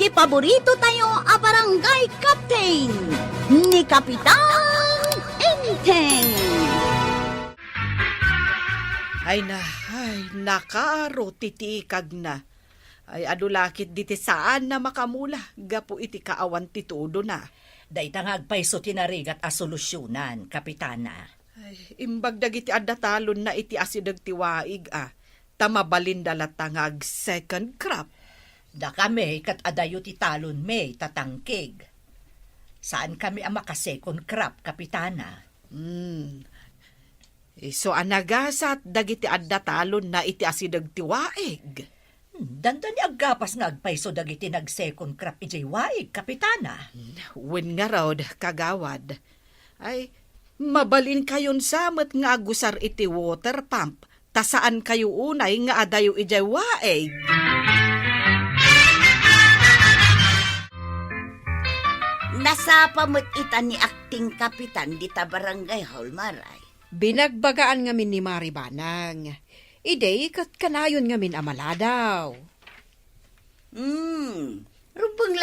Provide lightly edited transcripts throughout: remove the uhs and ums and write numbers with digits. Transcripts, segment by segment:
ti paborito tayo a barangay captain ni Kapitan Enteng. Ay, nakaro titiikag na. Ay, adulakit diti saan na makamula, gapo iti kaawan ti todo na. Daytang agpayso tinarigat a solusyonan, Kapitana. Ay, imbag dagiti adda talon na iti asidag tiwaig tamabalin dalatangag second crop. Da kami kat adayo ti talon may tatangkig. Saan kami ang makasekond crop, Kapitana? So anagasat dagiti adda talon na iti asidag tiwaig. Dandan ni aggapas nga agpayso dagiti nag-second crop ijay waig, Kapitana. Wen nga raw kagawad. Ay, mabalin kayon samet nga agusar iti water pump. Ta saan kayo unay nga adayo ijay waig. Nasapamot ita ni akting kapitan di ta barangay hall, Maray. Binagbagaan ngamin ni Maribanang. Ide, kat kanayon ngamin amala daw. Rumbang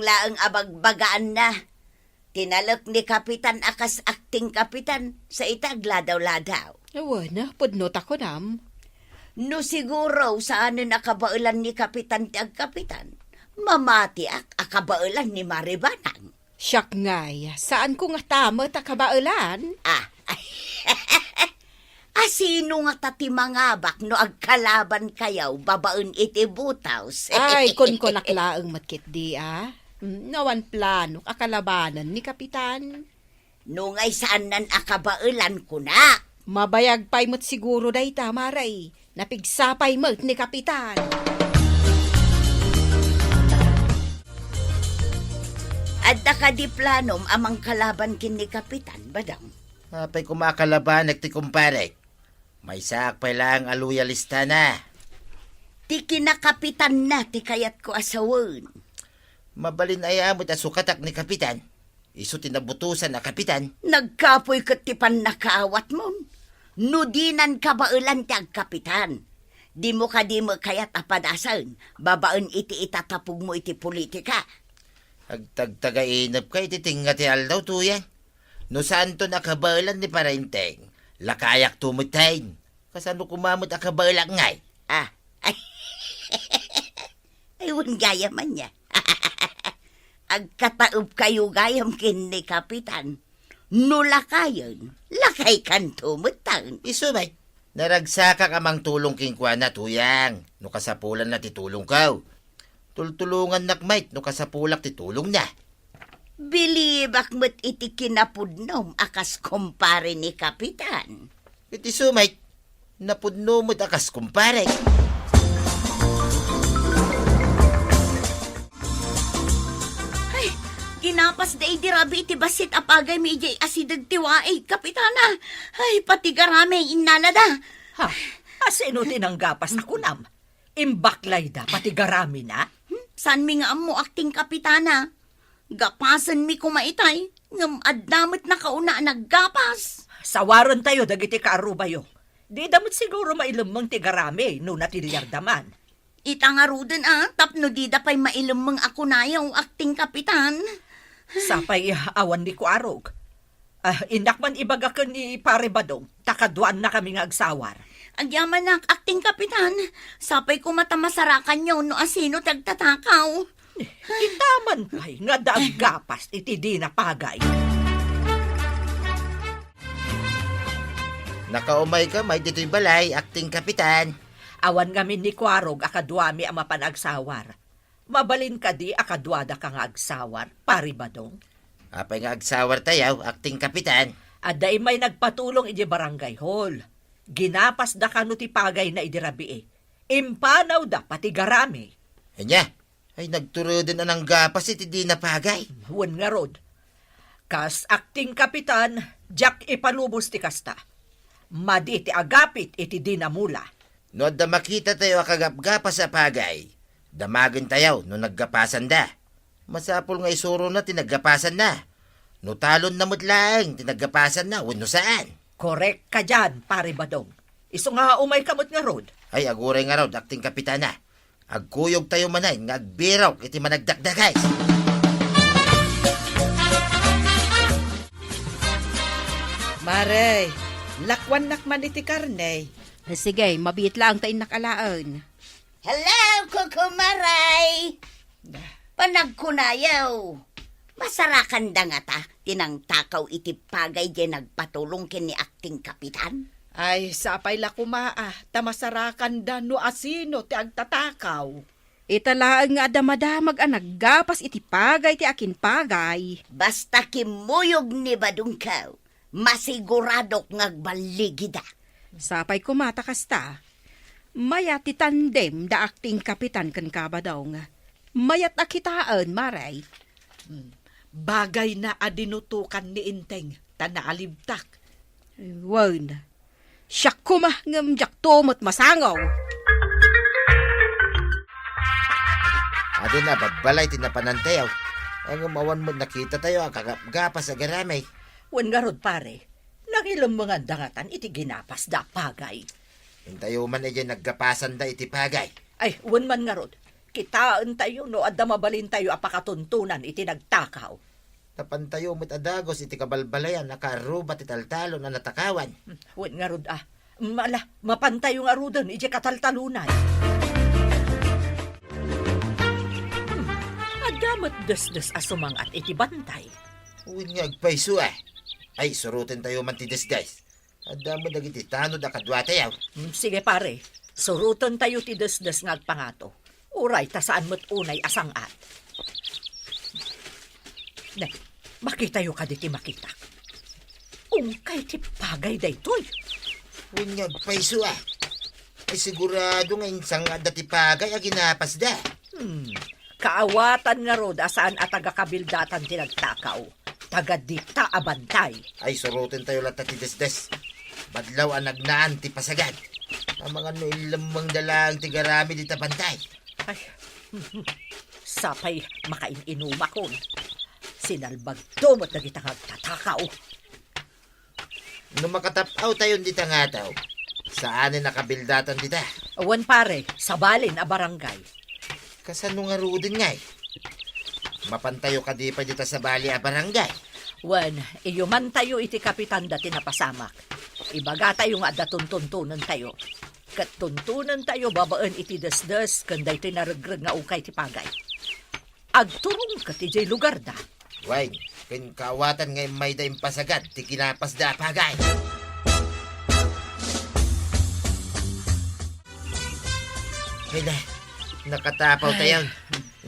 laang abagbagaan na. Tinalok ni kapitan akas akting kapitan sa itagladaw-ladaw. Awan, pudnot ako nam. No siguro saan na nakabailan ni kapitan ti agkapitan. Mamati akabailan ni Maribanang. Siyak ngay, saan ko nga tama takabailan? Sino nga tati mangabak no agkalaban kayaw babaen iti butaws? Ay, kon laklaang matkit di Nawan plano akalabanan ni kapitan. No ngay saan nan akabailan ko na. Mabayag pa'y mo't siguro day tamaray. Napigsapay mo't ni kapitan. Adda ka di planom amang kalaban kin ni kapitan, badang. Apay kumakalaban ti kumpare. May sakpay lang aluyalista na. Ti kinakapitan na ti kayat ko asawan. Mabalin ay amot asukatak ni kapitan. Iso tinabutusan na kapitan. Nagkapoy kat ti panakaawat mo. Nudinan ka bailan ti agkapitan. Di mo kayat apadasan. Babaen iti itatapog mo iti politika. Agtagtagainap kay titinga ti aldaw tuyan. No saan to nakabailan ni parenteng. Lakayak tumutayin. Kasano kumamot akabailak ngay? Ayun gaya man niya. Agkataob kayo gayam kin ni kapitan. No lakayon, lakay kan tumutang. Isumay. Naragsakak amang tulong kingkwa na tuyang. No kasapulan na titulong kaw. Tultulungan nakmait no kasapulak titulong na. Bilibak mo't iti kinapudnom akas kumpare ni kapitan. Iti sumay. Napudno mo't akas kumpare. Ginapas da idirabi iti basit apagay mi ijay asidag tiwaay, kapitana. Ay, pati garame inalada. Ha? Asino tinanggapas na kunam? Imbaklay da, pati garami na? San mi nga mo akting kapitana? Gapasan mi kumaitay, ngam adamit na kauna naggapas. Sawaron tayo dagiti kaarubayo. Di damot siguro mailamang ti garami no natiliyardaman. Itangarudan tapno di da pa'y mailamang ako na yung akting kapitan. Sapay awan ni Kuarog. Indakman ibagakan ni Pare Badong, takadwaan na kami nga agsawar. Agyaman na akting kapitan, sapay ko matamasarakan nyo no asino tagtatakaw. Itaman pa'y nga daaggapas iti di na pagay. Nakaumay ka may dito'y balay, akting kapitan. Awan ngamin ni Kuarog akadwami ang mapanagsawar. Mabalin ka di akadwada ka nga agsawar, Pare Badong. Apay nga agsawar tayaw, akting kapitan. Aday may nagpatulong iti barangay hall. Ginapas da kano ti pagay na idirabi Impanaw da pati garami. Anya, ay nagturo din anang gapas iti di napagay. Huwag nga rod. Kas akting kapitan, Jack ipalubos ti kasta. Madi ti agapit iti di namula. No da makita tayo akagapgapas sa pagay. Damagan tayo no naggapasan da. Masapol nga isuro na tinaggapasan na. No talon na mutlang tinaggapasan na, wano saan. Korek ka dyan, Pare Badong. Iso nga umay kamot nga rod. Ay aguray nga raw, akting kapitana. Agkuyog tayo manay, ngagbiraw, iti managdakdakay. Maray, lakwan nakman iti karne. Sige, mabiit lang tayo nakalaan. Hello, kukumaray! Panagkunayaw. Masarakan da nga ta, tinang takaw iti pagay di nagpatulong kini akting kapitan. Ay, sapay la kumaa, tamasarakan da no asino ti agtatakaw. Italaan nga damadamag ang naggapas iti pagay ti akin pagay. Basta kimuyog ni badungkaw, masiguradok ngagbaligida. Sapay kumata kasta. Mayat ti tandem da akting kapitan kan kabadaw nga. Mayat akitaan, maray. Bagay na adinutukan ni Inteng, tanaalibtak. Wan. Siyak kumahngam jak tumot masangaw. Ado na, bagbalay, tinapanantayaw. Ang umawan mo nakita tayo, ang kagapgapas sa garamay. Wan nga rod pare, nangilam mga dangatan iti ginapas da pagay. Hintayo man ay dyan naggapasan da iti pagay. Ay, wan man nga rod, kitaan tayo no adda mabalin tayo apakatuntunan iti nagtakaw. Tapantayo mo't adagos iti kabalbalayan, nakarubat iti taltalo na natakawan. Wan nga rod mapantay yung arudan, iti kataltalunan. Adamat des-des asumang at iti bantay. Uwin nga agpaiso ah. Ay, surutin tayo man ti desdes. Ada mo dagiti tanod na kadwa tayo. Sige pare, surutan tayo ti des-des nga agpangato. Uray, ta saan mo't unay asangat. Ne, makita yung kaditi makita. Ungkay ti pagay daytoy. Uwin nga agpaiso ah. Ay sigurado nga insang dati pagay aginapas da. Kaawatan nga rod asaan at taga-kabildatan tinagtakaw. Taga-dita abantay. Ay, surutin tayo lahat ti desdes. Badlaw ang nagnaan ti pasagad. Ang mga no ilamang dalang ti garami di tapantay. Ay, sapay makain-inuma ko. Sinalbag dumot na kita tatakaw. No makatapaw tayo di tangataw. Saan nakabildatan dita? Awan pare, sabalin a barangay. Kasano nga rudin nga eh. Mapantayo ka di pa dita sa bali a barangay. Wan, iyo man tayo iti kapitan dati napasamak. Ibaga tayo nga datuntuntunan tayo. Katuntunan tayo babaan iti desdes kanday iti naragrag nga ukay ti pagay. Agturong ka ti jay lugar da. Why, kin kaawatan nga may da impasagad, ti kinapas da pagay. Kaya nakatapaw tayo.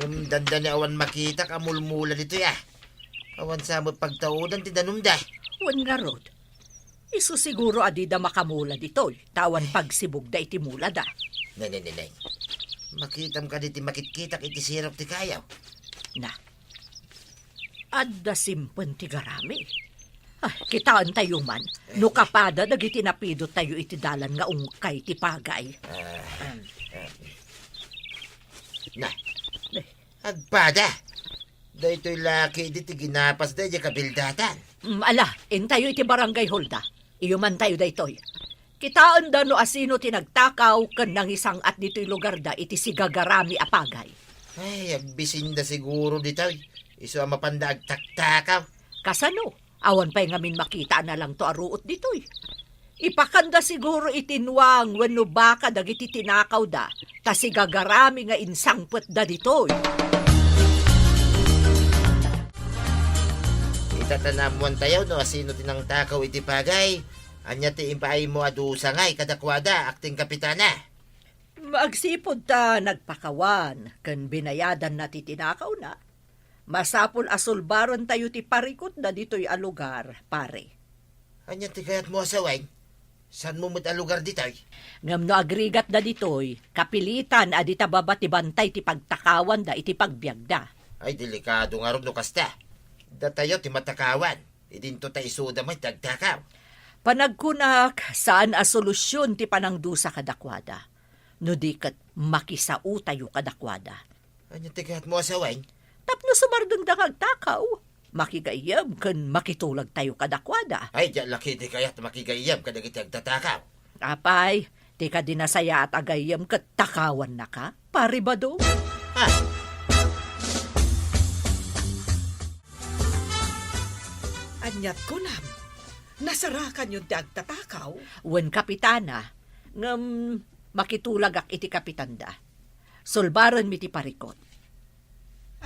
Yung danda ni awan makita, kamulmula dito ya. Awan sa mo pagtaudan, tinanumda. Wan nga rod. Isu siguro adida makamula ditoy. Tawan pagsibog da iti mula da. Nay. Makitam ka diti makitkitak iti sirap ti kayaw. Na. Adda simpen ti garami. Ay, kitaan tayo man. No kapada dagiti napidot tayo iti dalan nga ungkay ti pagay. Na, agpada. Dahito'y laki diti ginapas da di kabildatan. Ala, tayo iti barangay holda. Iyo man tayo daytoy. Kitaan da no asino tinagtakaw kan nang isang at dito'y lugar da iti sigagarami apagay. Ay, agbisin da siguro dito'y. Iso ang mapanda agtaktakaw. Kasano? Awan pa'y ngamin makita na lang to aruot dito'y. Ipakanda siguro itinwang wenno baka dagiti tinakaw da ta sigagarami nga insangpet da dito'y. Itatanamuan tayo no asino tinang takaw iti pagay. Anya ti impaay mo adusa ngay kadakwada akting kapitana. Magsipod ta nagpakawan kan binayadan na ti tinakaw na. Masapul asulbaron tayo ti parikot na dito'y alugar, pare. Anya ti kayat mo asaway? San mo mo't alugar dito'y? Ngam no agrigat da dito'y, kapilitan adita baba ti bantay ti pagtakawan da iti pagbiag da. Ay, delikado nga ron no kasta. Datayo ti matakawan. Idinto ta isuda mo'y tagtakaw. Panagkunak, saan a solusyon ti panangdusa kadakwada? No di kat makisao tayo kadakwada. Anya ti kayat mo asaway? Tapno sumardeng da kagtakaw. Makigayam kan makitulag tayo kadakwada. Ay, diyan laki ti kayat makigayam kadagiti agtatakaw. Apay, di ka dinasaya at agayam kat takawan na ka. Pare Badong? Ha? Anyat ko nam. Nasarakan yung tiagtatakaw. Wen kapitana, ngam makitulagak iti kapitanda. Sulbaran mi ti parikot.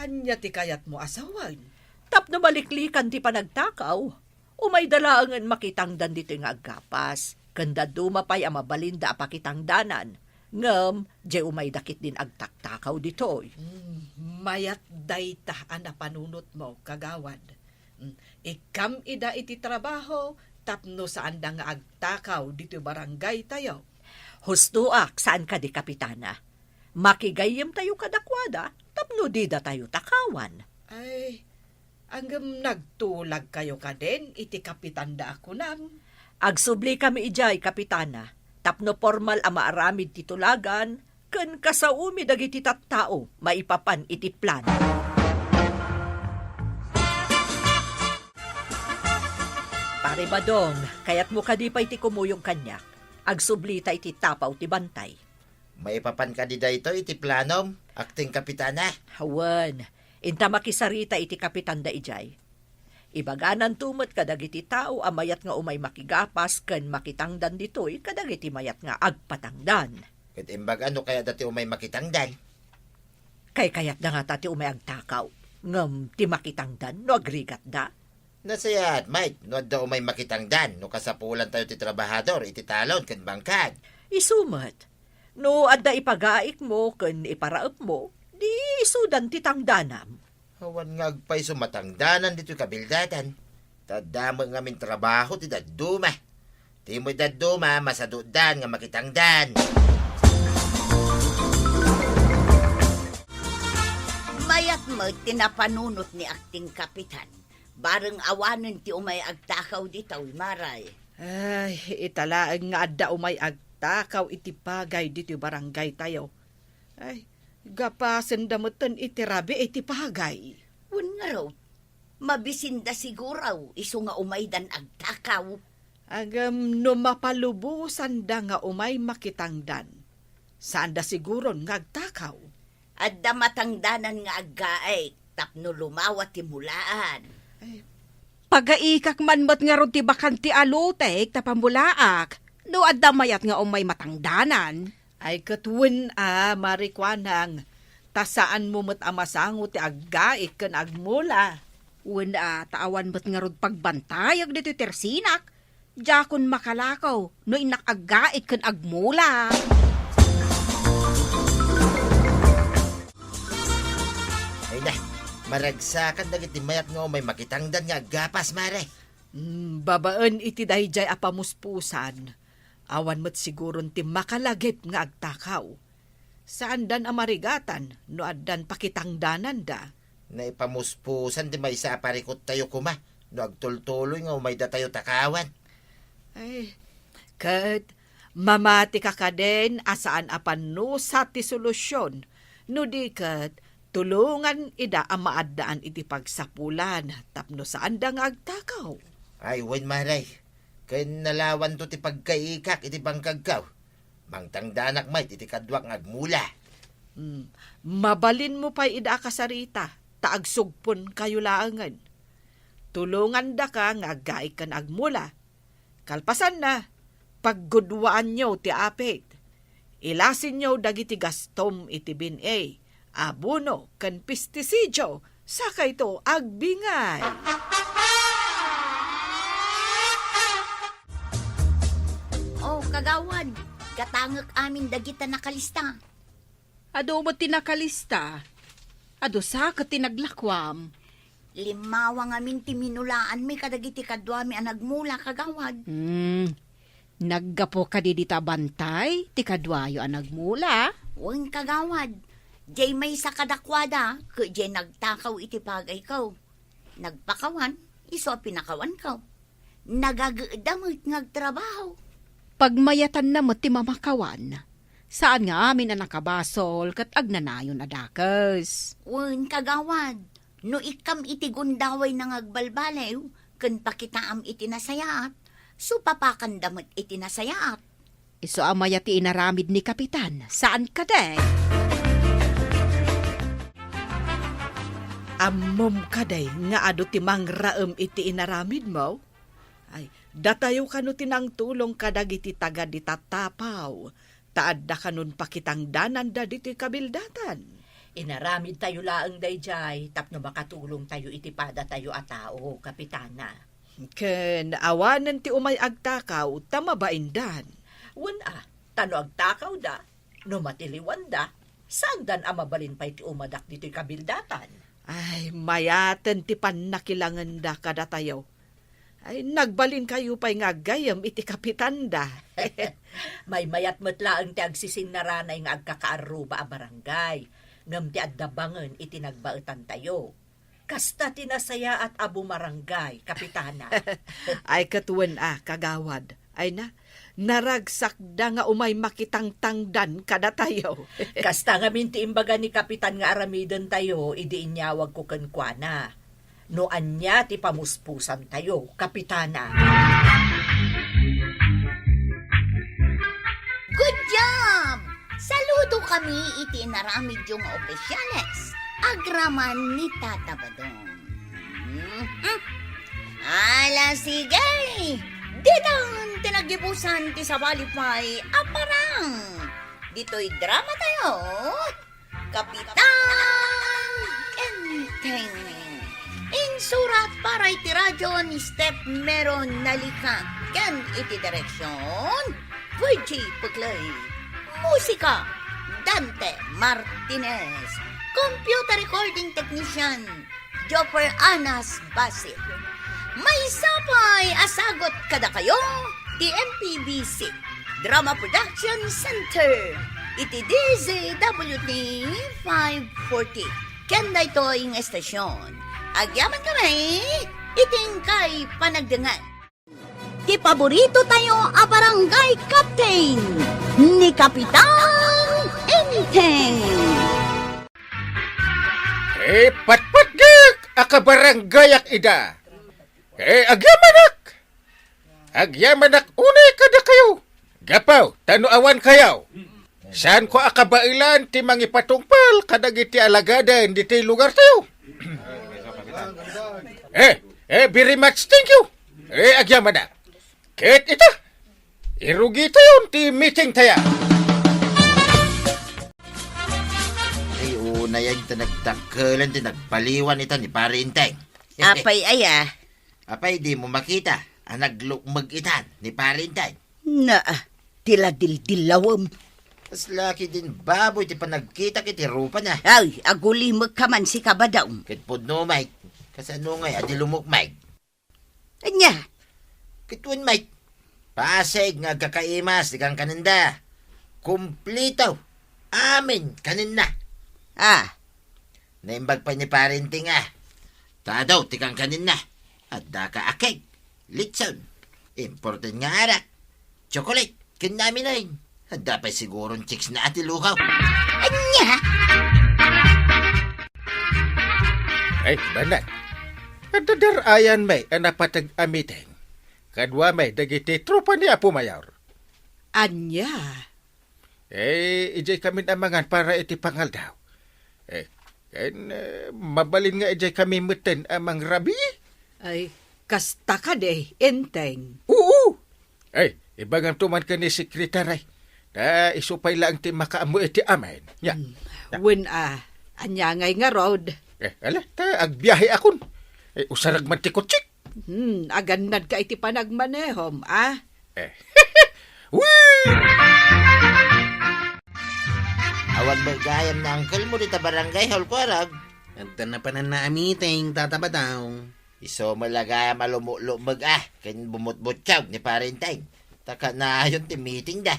Anya ti kayat mo asawan. Tapno maliklikan ti panagtakaw. Umay dalaangan makitangdan dito nga aggapas. Kanda dumapay ang mabalinda a pakitangdanan. Ngam, di umay dakit din agtaktakaw ditoy. Mayat dayta ang napanunot mo, kagawad. Ikam ida iti trabaho, tapno saan da nga agtakaw dito barangay tayo. Hustuak, saan ka di kapitana? Makigayem tayo kadakwada, tapno di da tayo takawan. Ay, anggam nagtulag kayo ka din, iti kapitanda ako nam. Agsubli kami ijay, kapitana. Tapno formal ang maaramid titulagan, ken kasaumi dagiti tattao, maipapan iti plan. Pare Badong, kayat mo kadipay ti kumuyong kanyak. Agsubli ta iti tapaw ti bantay. Maipapan ka di dayto iti planom, akting kapitana. Hawan, inta makisarita iti kapitanda ijay. Ibaganan tumot kadagiti tao amayat nga umay makigapas ken makitangdan ditoy kadagiti mayat nga agpatangdan. Ket imbag ano kaya dati umay makitangdan? Kay kayat da nga tati umay agtakaw. Ngam ti makitangdan no agrigat da. Nasayat, mate, no da umay makitangdan, no kasapulan tayo ti trabahador, iti talon, ken bangkad. Isumat. No adda ipagaik mo ken iparaep mo, di isudan ti tangdanam. Hawan nga agpay sumatangdanan dito kabildatan. Tadama nga min trabaho ti dadduma. Ti mo'y dadduma, masadudan nga makitangdan. Mayat mo tinapanunot ni akting kapitan. Bareng awanon ti umay agtakaw ditaw, maray. Ay, italaang nga adda umay agtakaw iti pagay dito barangay tayo. Ay, gapasen damutan iti rabi iti pagay. Wen nga raw, mabisinda siguraw, iso nga umay dan agtakaw. Agam no mapalubusan da nga umay makitangdan. Saan da siguron nga agtakaw? Adda matangdanan nga aggaay, tapno lumawat ti mulaan. Pagaikak man mat nga ron ti bakanti alutek tapambulaak. No adda mayat nga umay matangdanan. Ay katwen marikwanang. Tasaan mo mat amasango ti aggaik ken agmula. Wen taawan mat nga ron pagbantayag dito tersinak. Jakon makalakaw no inak aggaik ken agmula. Ay na, maragsakan dagiti mayat nga umay makitangdan nga aggapas, mare. Babaan iti dayjay apamuspusan. Awan mat siguron ti makalagip nga agtakaw. Saan dan amarigatan no addan pakitangdanan da. Naipamuspusan di may sa aparikot tayo kuma. No agtultuloy nga umay da tayo takawan. Ay, kat mamati ka ka din asaan apanusat ti solusyon. No di kat tulungan ida ang maaddaan iti pagsapulan tapno saan da nga agtakaw. Ay, wen maray. Kaya nalawan to ti pagkaikak iti bangkagkaw. Mangtangdanak may iti kadwak nga agmula. Mabalin mo pa ida kasarita, taagsugpon kayo laangan. Tulungan da ka nga aggaik kan agmula. Kalpasan na, paggudwaan nyo ti apit. Ilasin nyo dagiti gastom iti binay, abono kan pestisidyo, saka ito agbingay. Oh, kagawad, katangak amin dagita nakalista. Ado mo tinakalista. Ado sa katinaglakwam. Limawa nga min ti minulaan mi kadagiti kadwami ang nagmula, kagawad. Naggapo ka di dita bantay, ti kadwayo ang nagmula. Wen kagawad, jay may sa kadakwada, jay nagtakaw iti pagay ko. Nagpakawan, iso pinakawan ko. Nagagdamit ngagtrabaho. Pagmayatan na mo ti mamakawan. Saan nga amin na nakabasol kat agnanayon adakas. Wen kagawad, no ikam iti gundaway na ngagbalbalew, ken pakitaam iti nasayaat, so papakan damit iti nasayaat. Iso amaya ti inaramid ni Kapitan. Saan ka de? Ammom kaday nga ado ti mangraem iti inaramid mo? Ay, datayo kano tinang tulong kadag iti taga di tatapaw. Taad da kanon pakitang danan da diti kabildatan. Inaramid tayo laang dayjay, tapno makatulong tayo itipada tayo a tao, kapitana. Ken awanan ti umay agtakaw, tama ba indan? Tano agtakaw da, no matiliwan da, saan dan amabalin pa iti umadak dito'y kabildatan? Ay, mayaten ti panakilangan da kada tayo. Ay, nagbalin kayo pa'y nga gayam iti kapitan da. May mayat matlaang ti agsisin na ranay nga agkakaaruba a barangay, ngam ti addabangan iti nagbaetan tayo. Kasta tinasaya at abu marangay, kapitana. Ay, katuwan kagawad. Ay na, naragsak da nga umay makitang tangdan kada tayo. Kasta nga minti imbaga ni kapitan nga aramiden tayo, idi inyawag ko kenkwana. No anya ti pamuspusan tayo, kapitana. Good job! Saludo kami iti naramid yung opisyales. Agraman ni Tata Badong. Ala sige! Ditang tinagibusan ti sabalipay aparang. Dito'y drama tayo. Kapitan Enteng. Insurat para iti radyo ni Step Meron Nalikat. Ken iti direksyon. Virgie Puglay. Musika, Dante Martinez. Computer recording technician, Jopper Anas Basit. May sapay asagot kada kayo, TMPBC, Drama Production Center, iti DZWT 540. Kenda ito yung estasyon. Agyaman kami, iting kay panagdangan. Ti paborito tayo a barangay captain ni Kapitan Enteng. Patpatgak akabaranggayak ida. Agyamanak. Agyamanak unay kada kayo. Gapaw, tanuawan kayaw. Saan ko akabailan ti mangipatungpal kadag iti alagadan diti lugar tayo? Very much thank you. Agyamanak. Ket ita, irugi tayo ti meeting taya. Ay, una yan tinagtangkalan, tinagpaliwan ita ni Pare Inteng. Apay aya, Apay, di mo makita. Ang naglukmag itan ni Pare Inteng. na tila dildilawam. Mas laki din baboy ti panagkita kiti rupa na. Ay, aguli magkaman si Kabadaw. Ket podno, Mike. Kasano ngay, adi lumok, Mike. Anya, Kituan, Mike. Pasig nga kakaimas, di kang kaninda. Kumplito. Amin, kaninda. Naimbag pa ni parenting Tadaw, ti kang kaninda. At daka akeg. Litson. Important nga arak. Chocolate. Kinami na yun. At dapat sigurong chicks na ati lukaw. anya, Ay, banat. Kadadarayan may anapatag amiteng. Kadwa may dagiti tropa niya pumayor. Anya, Ijay kami namangan para iti pangal daw. Mabalin nga ijay kami muten amang rabi. ay, kasta ka de, Enteng. Oo. Ibagang tuman ka ni sekretary. Isupay lang ti makaamu iti amin. Ya. When anya ngay nga road. Agbiyahe akon. Usarag man ti kutsik. Aganad ka iti panagmanehom, Wee! Awag ba gayam na uncle mo dita barangay hall ko arag. At na pa na naamiting tatabadaw. Iso malagaya malumulumag Kan bumutbutsaw ni parentay. Taka na ayon ti meeting da.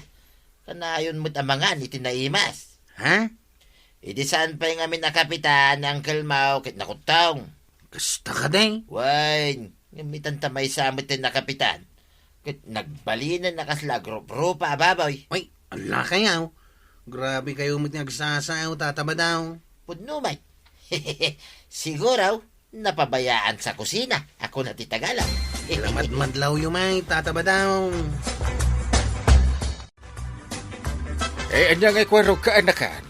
Kanayon mo't amangan iti naimas. Ha? Idi saan pa yung amin na kapitan, Uncle Mau, kit nakutong. Kasta ka day. Wain, ngamitan tamay sa amin na kapitan. Kit nagbalinan na kasla grup-grupa ababoy. Uy, ala kayaw. Grabe kayo mo't nagsasayaw tatabadaw. Pudno may. Siguro, napabayaan sa kusina. Ako na titagalan. Lamat madlaw yung may tatabadaw. Anya ngay kwarog kaanakan.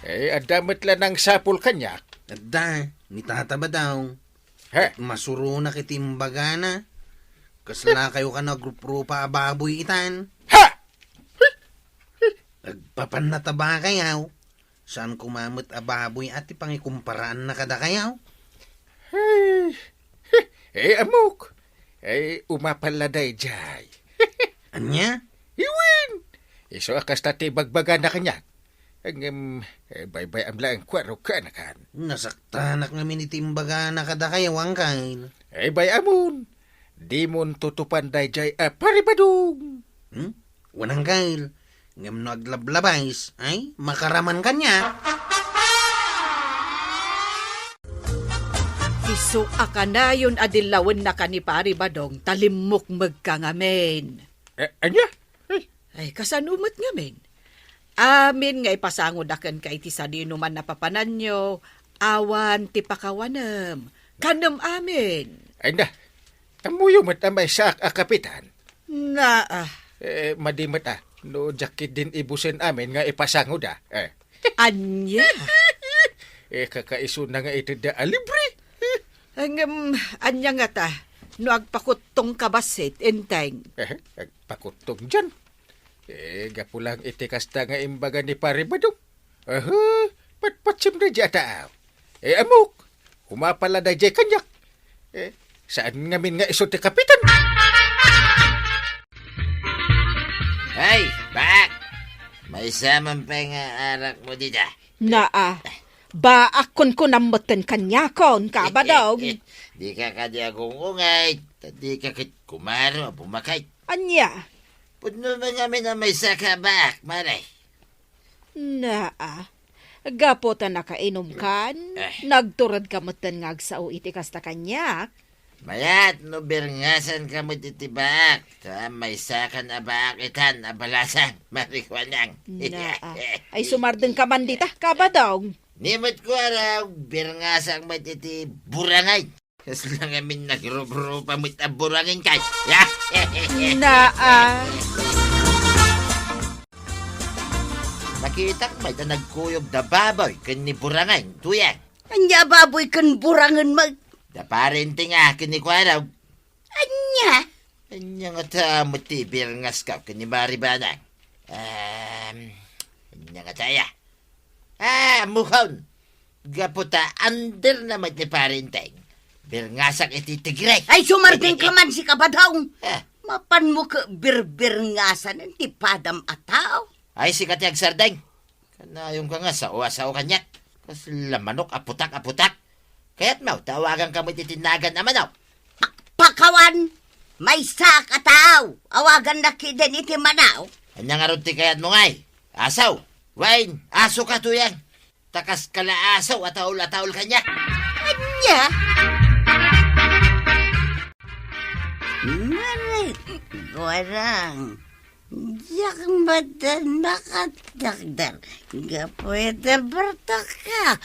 Adamat lang ng sapul kanyak. Adda, ni tatabadaw. Ha? Masuro na kitimbaga na. Kasla kayo ka nagrupa ababoy itan. Ha! Nagpapanataba kayaw. Saan kumamot ababoy at ipangikumparaan na kada kayaw? Amok. Umapaladay jay. Anya? Iwin! Iso akas tati bagbaga na kanya. Ang bay-bay am lang kwaro ka na kan. Nasaktanak nga minitimbaga na kada kayaw ang kain. Bay amon. Di mon tutupan day jay paribadong. Wanang kail. Ngam naglablabais, ay makaraman kanya. Iso akanayon adilawan na ka ni Pari Badong, talimok magkangamen. Anya? Ay, kasanumot ngamen. Amin nga ipasangod akan kay ti sa dinuman na papanan nyo, awan ti pakawanam. Kanam amin. Ay na. Amuyo mat amay sak kapitan. Na, Madimat no jakit din ibusin amin nga ipasangod anya. Kakaiso na nga ito da libre. Ang, anya nga ta, no agpakutong kabasit, enteng. Pakutong dyan. Gapulang itikasta nga imbaga ni Paribadong. Patpatsim na dyan tao. Amok, humapala na dyan kanyak. Saan ngamin nga iso ti kapitan? Ay, bak! May samang pa nga arak mo dito. Ba akon ko namutan kanyakon, kabadog. Di ka kadya kungungay. Di ka kit kumaro, bumakay. Anya? Pudno ba namin na may saka bak, maray? Gapo ta nakainom kan, nagturad ka matan nga agsao iti kasta kanyak. Mayat, no birngasan ka mo titibak. Ta may sakan abakitan, abalasan, marikwanang. Ay sumardeng ka man dita, kabadog. Nimot ko araw, birngasang matiti burangay. Kas lang amin nagrupa mo't burangin kay. Nakita ko may nagkuyog da baboy kan ni burangay, tuyang. Anya baboy kan burangan mag... Da parenting akin ni Kwaraw. Anya? Anya nga tamot ti birngas ka kan ni Maribanang. Anya nga taya. Mukhon. Gaputa, under naman ni parenting. Birngasak iti tigray. Ay, sumarding ka man si kabadaw. Ah. Mapan mo ka birbirngasan ng tipadam ataw. Ay, si Katyag Sardeng. Kanayong ka nga sa uwasaw kanya. Kas lamanok, aputak. Kaya't mau, tawagan kami titinagan naman aw. Pakawan, may sak ataw. Awagan na kiden iti manaw. Anya nga ron ti kayat mo ngay. Asaw, Wayne, aso ka tuyang. Takas kala asaw at ataul kanya. Anya? Maray, warang. Yak mata nakadagdar. Gapwede bertaka.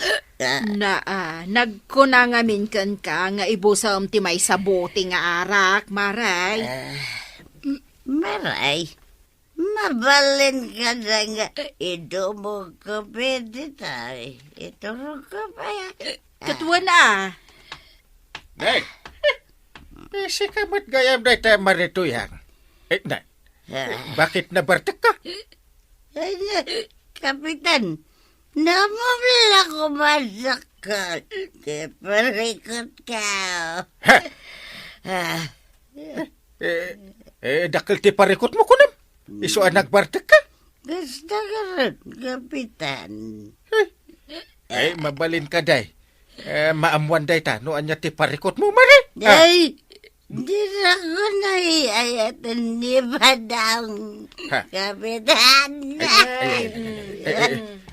Nagkunangamin kan ka nga ibusam ti may sabuti nga arak, maray. Maray, mabalin ka na nga. Ito mo ka pwede tayo. Ito rin ka pa yan. Katwa na. Nay, si kamot gayam na tayo marituyang. Nay, bakit nabartak ka? Ay, Kapitan, namamala ko masakal. Parikot ka. Dakil ti parikot mo kunam. Iso ang nagbartak ka. Gusto ka rin, Kapitan. Mabalin ka day. Maamwan day ta. No anya ti parikot mo, mari. Ay, di na ko naiayatan ni Badang. Kapitan.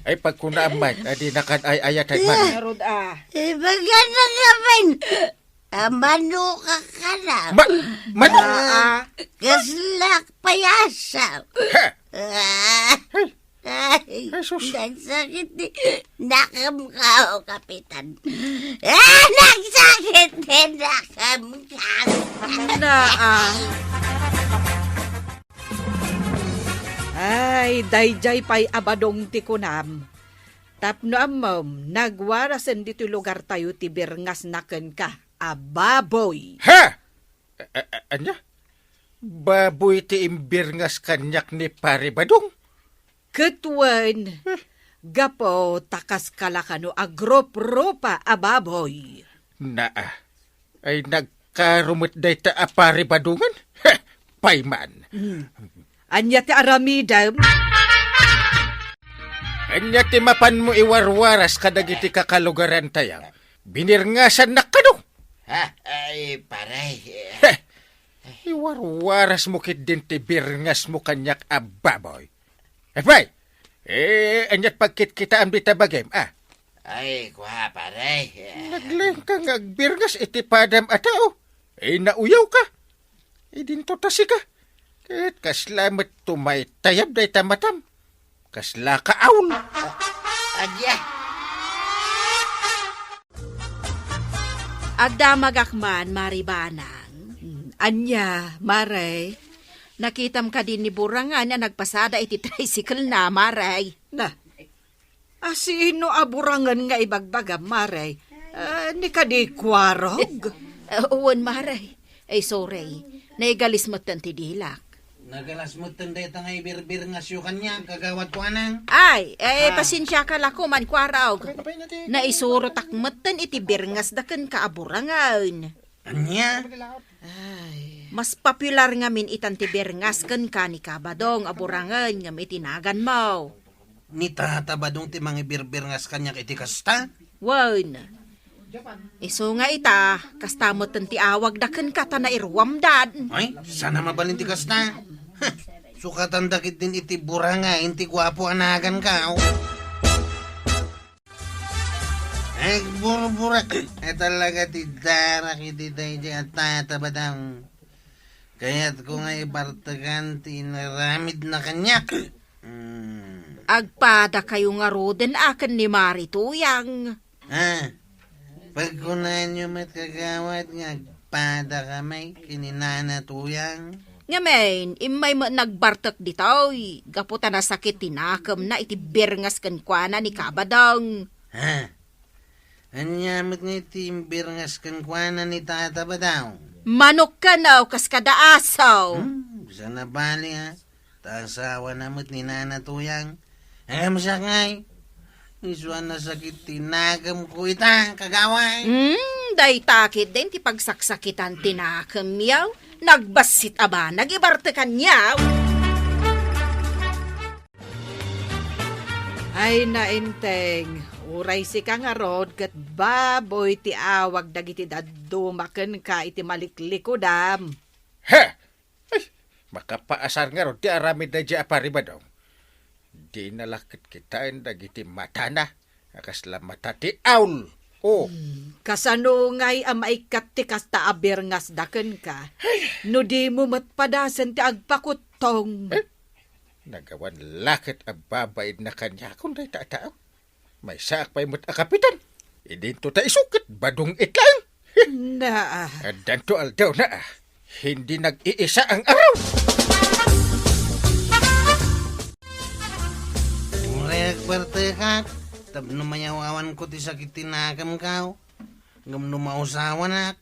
Ay, pag kunaamay, di nakan ay ayat ay man. Narod Ibaga na naman. Mano ka ka na. Man! Kaslak payasa. Ay, sus. nagsakit ni nakamkaw, Kapitan. Nagsakit ni nakamkaw. Ay, dayjay pa'y abadong ti kunam. Tapno amom, nagwarasan dito lugar tayo ti birngas naken ka. Ababoy. Ha? Anya? Baboy ti imbirngas kanyak ni pare Badong? Ketwen. Gapo takas kalakano agrop-ropa ababoy. Naa, ay nagkarumot day ta a pare Badungan? Ha? Payman. Anya ti aramidam. Anya ti mapan mo iwarwaras kadagiti kakalugaran tayo. Binirngasan na kano. Ha? Ay, paray. Heh, iwarwaras mo kit din ti birngas mo kanyak a baboy. Bay, anyat pagkit kita ang bitabagem, Ay, kuha, paray. Naglang ka nga birngas iti padam a tao. Nauyaw ka. Dinto tasi ka. Kahit kaslamat tumay tayab day tamatam. Kasla ka aul. Anya? Agdamagakman, maribanang. Anya, Maray. Nakitam ka din ni Burangan na nagpasada iti tricycle na, Maray. Na, sino aburangan nga ibagbagam, Maray? Ni ka di kwarog? Uwan, Maray. Ay, sorry. Naigalis mo ti dilak. Nagalas mo tanday ta nga ibirbir nga siyo kanya, kagawat ko anang. Ay, pasensya ka lako man kwarog. Naisuro takmatan iti birngas daken ka aburangan. Anya? Mas popular nga min itan ti birngas ken ka ni Kabadong aburangan nga may tinagan mo. Ni tatabadong ti mga ibirbir nga kanya iti kasta? Wan. Iso nga ita, kastamot ti awag daken ka ta na irwamdan. Ay, sana mabalin ti kasta. Sukatan dakit din iti buranga, inti gwapo anagan ka. Ay, buro-bura. Ay talaga ti darak iti tayo di at tatabadang. Kaya't ko nga ibartagan ti naramid na kanya. Agpada kayo nga roden aken ni Marituyang. Pag kunahan nyo mat kagawat nga agpada kamay kininana tuyang. Ngamen, imay mo nagbartak ditoy. Gaputa na sakit tinakam na iti birngas ken kuana ni Kabadong. Anyamot nga itimbir nga skankwana ni tata ba daw? Manok ka na kas kadaasaw. Bisa na bali ha. Tasawa namot ni nana tuyang. Masya ngay. Iswan na sakit tinagam ko ita, kagaway. Day takit din ti pagsaksakitan tinakam yaw. Nagbasit aba, nagibartakan yaw. Ay nainteng, uray si ka nga rod kat baboy ti awag dagiti dadumaken ka iti maliklikodam. Ha! Ay, makapaasar nga ron ti aramid na di apari Badong. Di nalakit kitain dagiti mata na. Akasla mata ti aul. Kasano ngay amaikat ti kasta abirngas daken ka. No di mo matpadasan ti agpakutong. Nagawan lakit ang babaid na kanya kung day tatao. May saak pa'y mo't akapitan. Idinto ta isukit, Badong itlang. Na, Danto aldaw na hindi nag-iisa ang araw. Murek bertekat. Tab numayawawan ko ti sakit tinagam kao. Ngam numausawan ak.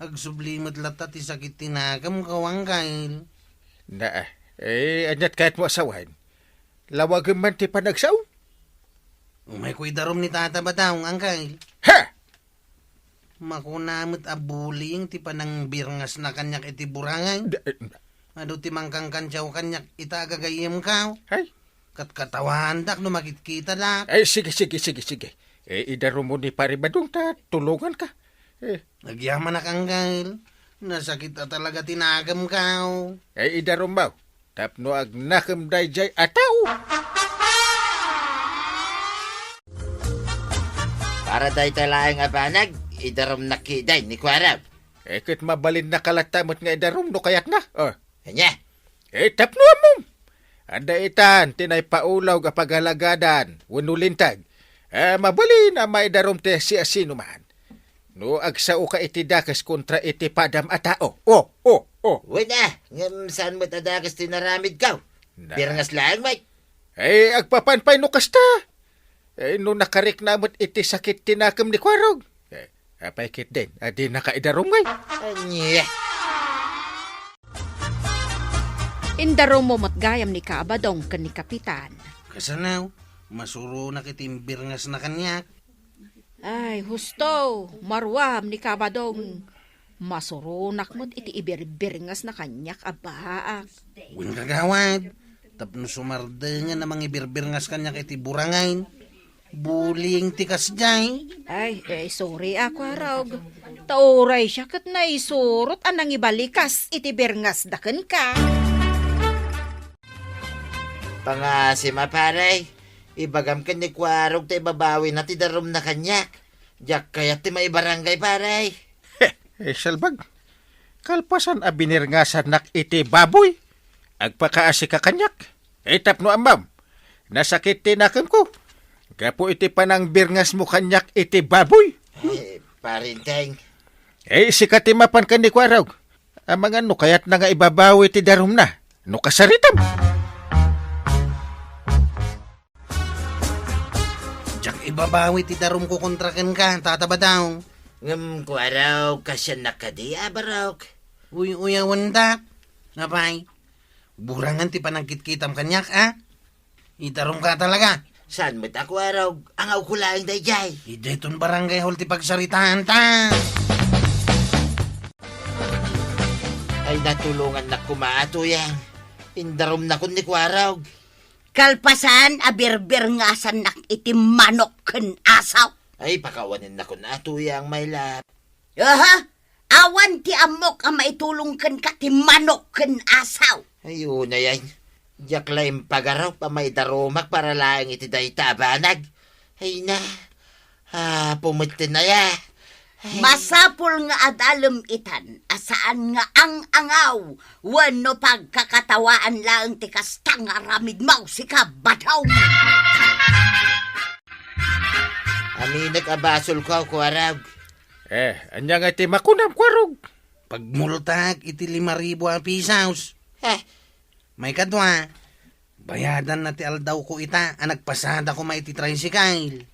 Agsublimot lata ti sakit tinagam kawang kail. Na, anyat kahit mo asawain. Lawagan man ti panagsaw. Umay ko'y darom ni tata batang ang kail. Ha! Makunamot abuling ti panang birngas na kanyak iti burangay. Ado ti mangkang kantyaw kanyak ita agagayim kao. Ay, Katkatawan dak no makikita dak. ay, sige. Idaro mo ni pare Badong ta, tulungan ka. Nagyaman na kang kail. Nasakit na talaga tinagam kao. Idaro mo. Tapno ag nakam dayjay ataw. Para dahi talaang abanag, idarom na kiday ni Kwarab. Kit mabalin na kalatamot nga idarom no kayat na. Kanya? Tapno mo. Anda itan, tinay paulaw kapagalagadan, wanulintag. Mabali na may darom te si asino man. No agsao ka iti dakas kontra iti padam a tao. Wala, ngam saan mo tadakas tinaramid ka? Na. Birngas lang, Mike. Agpapanpay no kasta. No nakarik namot iti sakit tinakam ni Kwarog. Apay kit din, adi nakaidarom ngay. Anya. Indaro mo matgayam ni Kabadong ken ni Kapitan. Kasanaw, masuro na kitimbirngas na kanyak. Ay, husto, marwam ni Kabadong. Masurunak mo't iti ibir-birngas na kanyak abaak. Win kagawad. Tapno sumarda nga namang ibirbirngas kanyak iti burangain. Buling tikas jay. Ay, sorry ako, Arog. Tauray siya kat na isurot anang ibalikas iti birngas daken ka. Pangasima paray. Ibagam ka ni Kwarog tayo babawi na ti darom na kanyak. Diyak kaya ti may barangay paray. Salbag. Kalpasan a binirngasan nak iti baboy. Agpakaasi ka kanyak. Tapno amam. Nasakit tinakam ko. Kapo iti panang birngas mo kanyak iti baboy. Parinteng. Sikatimapan ka ni Kwarog. Amang ano kaya't na nga ibabawi ti darom na. No kasaritam. Diyak ibabawi ti darom ko kontraken ka, tataba daw. Kwarog, kasya nakadiya barog. Uyawan da. Napay. Burangan ti panagkit-kitam kanyak, ah? Itarom ka talaga. Saan mo't ako Kwarog? Ang aukulaing dayjay. Idayton barangay hall ti pagsaritahan ta. Ay natulungan na kumaato yan. Indarom na kun ni Kwarog. Kalpasan, abir-birngasan nak iti manok ken asaw. Ay pakawanin na kun ato yang may lap. Aha, awan ti amok ang maitulong ken ka ti manok ken asaw. Ayun na yan. Diyak laing pagaraw pa may daromak para lang iti day tabanag. Ay na. Pumuntin na ya. Masapul nga adalem itan, asaan nga ang angaw, wano pagkakatawaan lang ti kastang aramid mau si Kabadaw. Aminag abasol ko, Kwarog. Anya nga iti makunam Kwarog. Pagmultag iti 5,000 pisaos. May kadwa. Bayadan na ti aldaw ko ita, nagpasada ko maiti tricycle.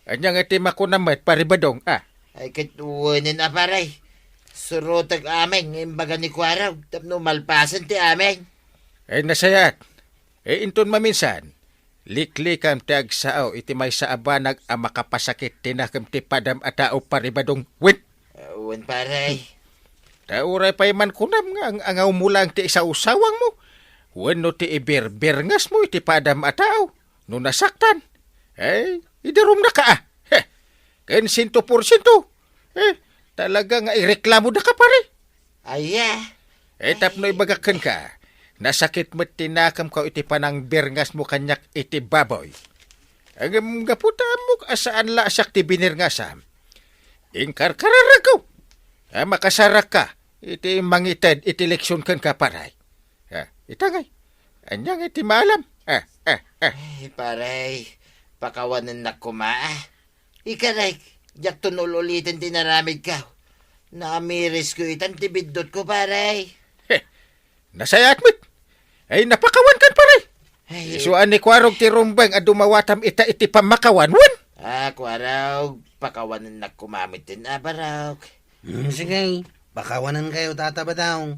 Anya nga iti makunam at paribadong. Ay katuwanin na paray. Surotag ameng, imbaga ni Kwarog. Tapno malpasan ti ameng. Nasayat. Inton maminsan. Liklikam ti agsaaw iti may sa abanag ang makapasakit tinakam ti padam at tao paribadong win. Wan paray. Tauray pa man kunam nga ang angaw mo lang ti isa-usawang mo. Wano ti ibir-birngas mo iti padam at tao. No nasaktan. Idarom na ka Ken 100%. Talaga nga ireklamo na ka pare. Aya. Tapno ibagakan ka. Nasakit mo tinakam ka iti panang birngas mo kanyak iti baboy. Ang gaputa mo asaan la asak ti binirngasam. Ingkarkararagaw. Makasarak ka. Iti mangited iti leksyon kan ka paray. Itangay. Anyang iti maalam. Ay paray. Pakawanin na kumaa. Ikaray. Diyak tunol ulitin tinaramid ka. Naamiris ko itan tibidot ko paray. Nasayat mo't. Napakawan kan paray. Ay, Isuan ni Kwarog ti rumbang at dumawatam iti pamakawan. Wan? Kwarog. Pakawanin na kumamit din abarog. Sige, pakawanan kayo tataba daw.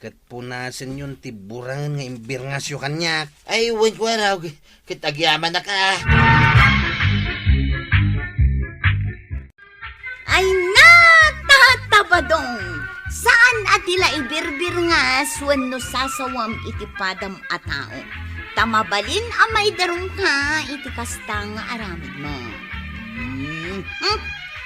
Kat punasin yun tiburangan nga imbirngasyo kanyak. Ay, wan Kwarog. Kitagyaman na ka. Ay natatabadong, saan atila ibirbirngas wano sasawam iti padam a tao. Tamabalin amay darong ka iti kastang aramid mo.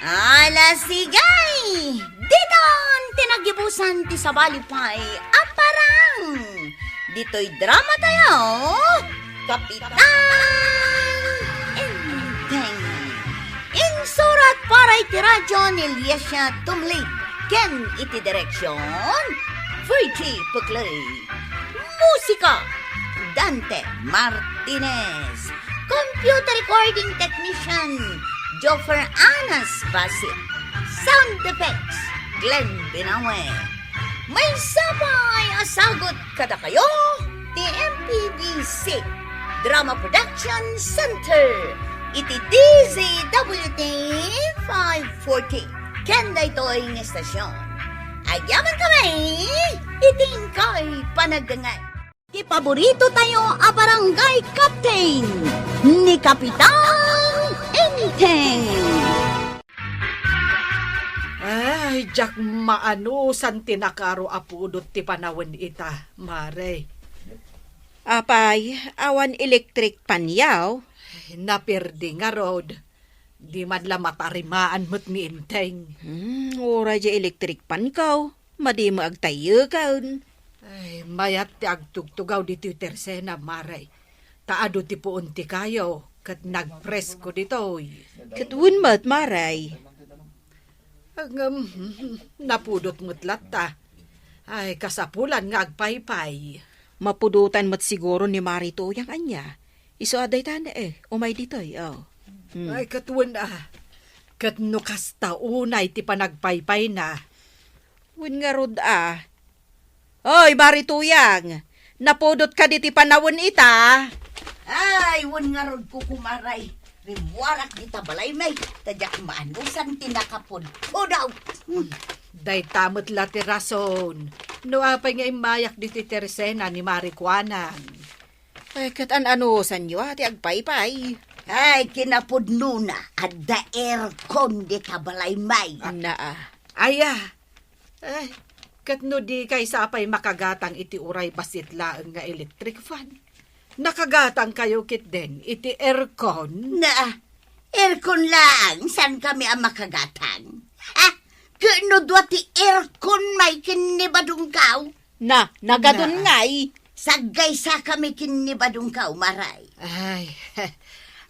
Ala sigay! Diton tinagibusan ti sabalipay aparang! Dito'y drama tayo, Kapitan Enteng. Insurat para iti radyo ni Liesya Tumlid. Ken iti direksyon, Virgie Puglay. Musika, Dante Martinez. Computer recording technician, Joffer Anas Basit. Sound effects, Glenn Binawe. May sabay asagot kada kayo, ti MPBC. Drama Production Center. Iti DZWT 540. Kenda ito'y estasyon. Ayaman kami, iting ko'y panagdangay. Ipaborito tayo a barangay captain ni Kapitan Enteng. Ay, jak maano san tinakaro apudot ti panawin ita, mare. Apay, awan electric panyaw. Napirdi nga rod. Di madla matarimaan mo't ni Inteng. Ora ja electric pan kaw. Madi mo agtayo kaun. Ay, mayat ti agtugtugaw dito tersena, mare. Taado ti puon ti kayo, kat nagpress ko dito. Katun mat maray. Napudot mo't lata. Ay, kasapulan nga agpaypay. Mapudutan mat siguro ni Marito yang anya. Iso aday tanda umay ditoy, oh. Ay, katuan kat nukas taunay ti panagpaypay na. Wen nga rod Oy, Marituyang, napudot ka diti panawon ita. Ay, wan nga rod ko kumaray. Rimwarak di tabalay may. Tadyak maanusan tinakapod. O daw. Day tamot lati rason. No apay nga imayak diti tersena ni Marikwanan. Ay, kat an-anusan nyo ati agpaypay. Ay, kinapod nuna. At da aircon di tabalay may. Aya. Ay, kat no di kay sapay makagatang iti uray basit laeng nga electric fan. Nakagatang kayo kit den iti aircon. Na, aircon lang. San kami ang makagatang? Ha? Kano doa ti aircon may kinibadong kaw? Nagadun ngay. Sagay sa kami kinibadong kaw, maray. Ay,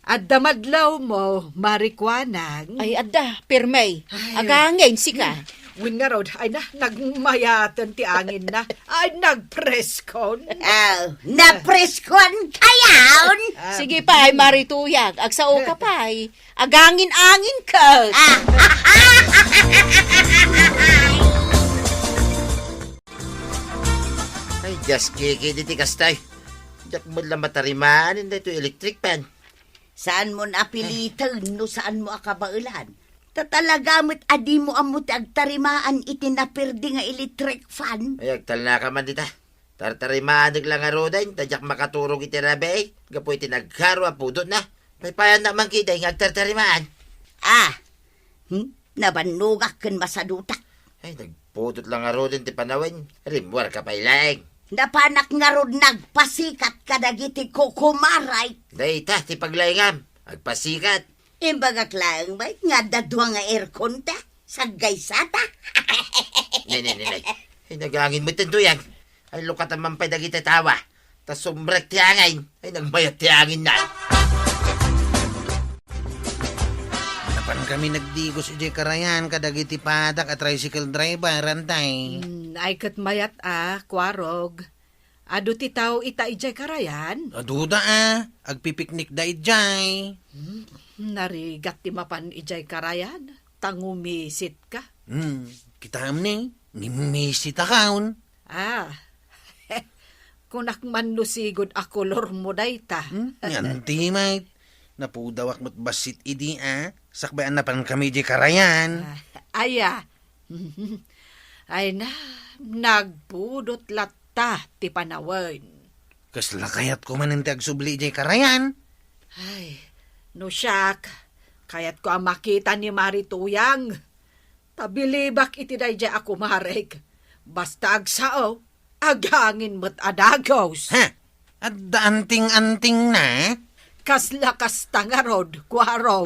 addamadlaw mo, Marikwanang. Ay, adda, pirmay. Agangin, sika. Win nga rod, ay nagmayatan ti angin na. Ay, nagpreskon. Oh, napreskon kayaon. Sige pa, ay Marituyag. Agsao ka pa, ay. Agangin-angin ka. Ay, just kiki diti kastay. Jak mo lang matarimaan, hindi ito electric pan. Saan mo napilitan no saan mo akabaulan? Tatalagamit adi mo amot agtarimaan itinapirdi nga electric fan. Ay, agtal na ka man dita. Tartarimaan lang nga rodain, tadyak makaturog iti rabe. Gapoy tinagharo apudot na. May payan naman kita yung agtartarimaan. Nabanugak kan masadutak. Ay, nagpudot lang nga rodain ti panawin. Rimwar ka pa ilaing. Napanak nga rod nagpasikat kadagiti kukumaray. Dahita, ti paglayngam. Agpasikat. Imbagak lang ba nga dadwa nga aircon ta? Sagay sata? Nay. Ay, nagangin mo tinduyang. Ay, lukat naman pa dagiti tawa. Tas sumbrek ti angin. Ay, nagbayat ti angin na. Napan kami nagdigos iti karayan kadagiti padak at tricycle driver rantay. Ay, kat mayat kwarog. Ado ti tao ita ijay karayan. Aduda agpipiknik da ijay. Narigat ti mapan ijay karayan. Tangumisit ka. Kita ni, ngimisita kaon. Kunak man lusigod a kolor mo dayta. Yan ti mate. Napudawak mo't basit idi sakbayan na pan kami di karayan. Aya. Ay na, nagpudot lata ti panawin. Kasla kayat ko man ang agsubli di karayan. Ay, no siyak. Kayat ko ang makita ni Marituyang. Tabilibak iti dayja ako marek. Basta agsao, agangin mo't adagos. Ha? At daanting-anting na? Kasla kastangarod, kwaraw.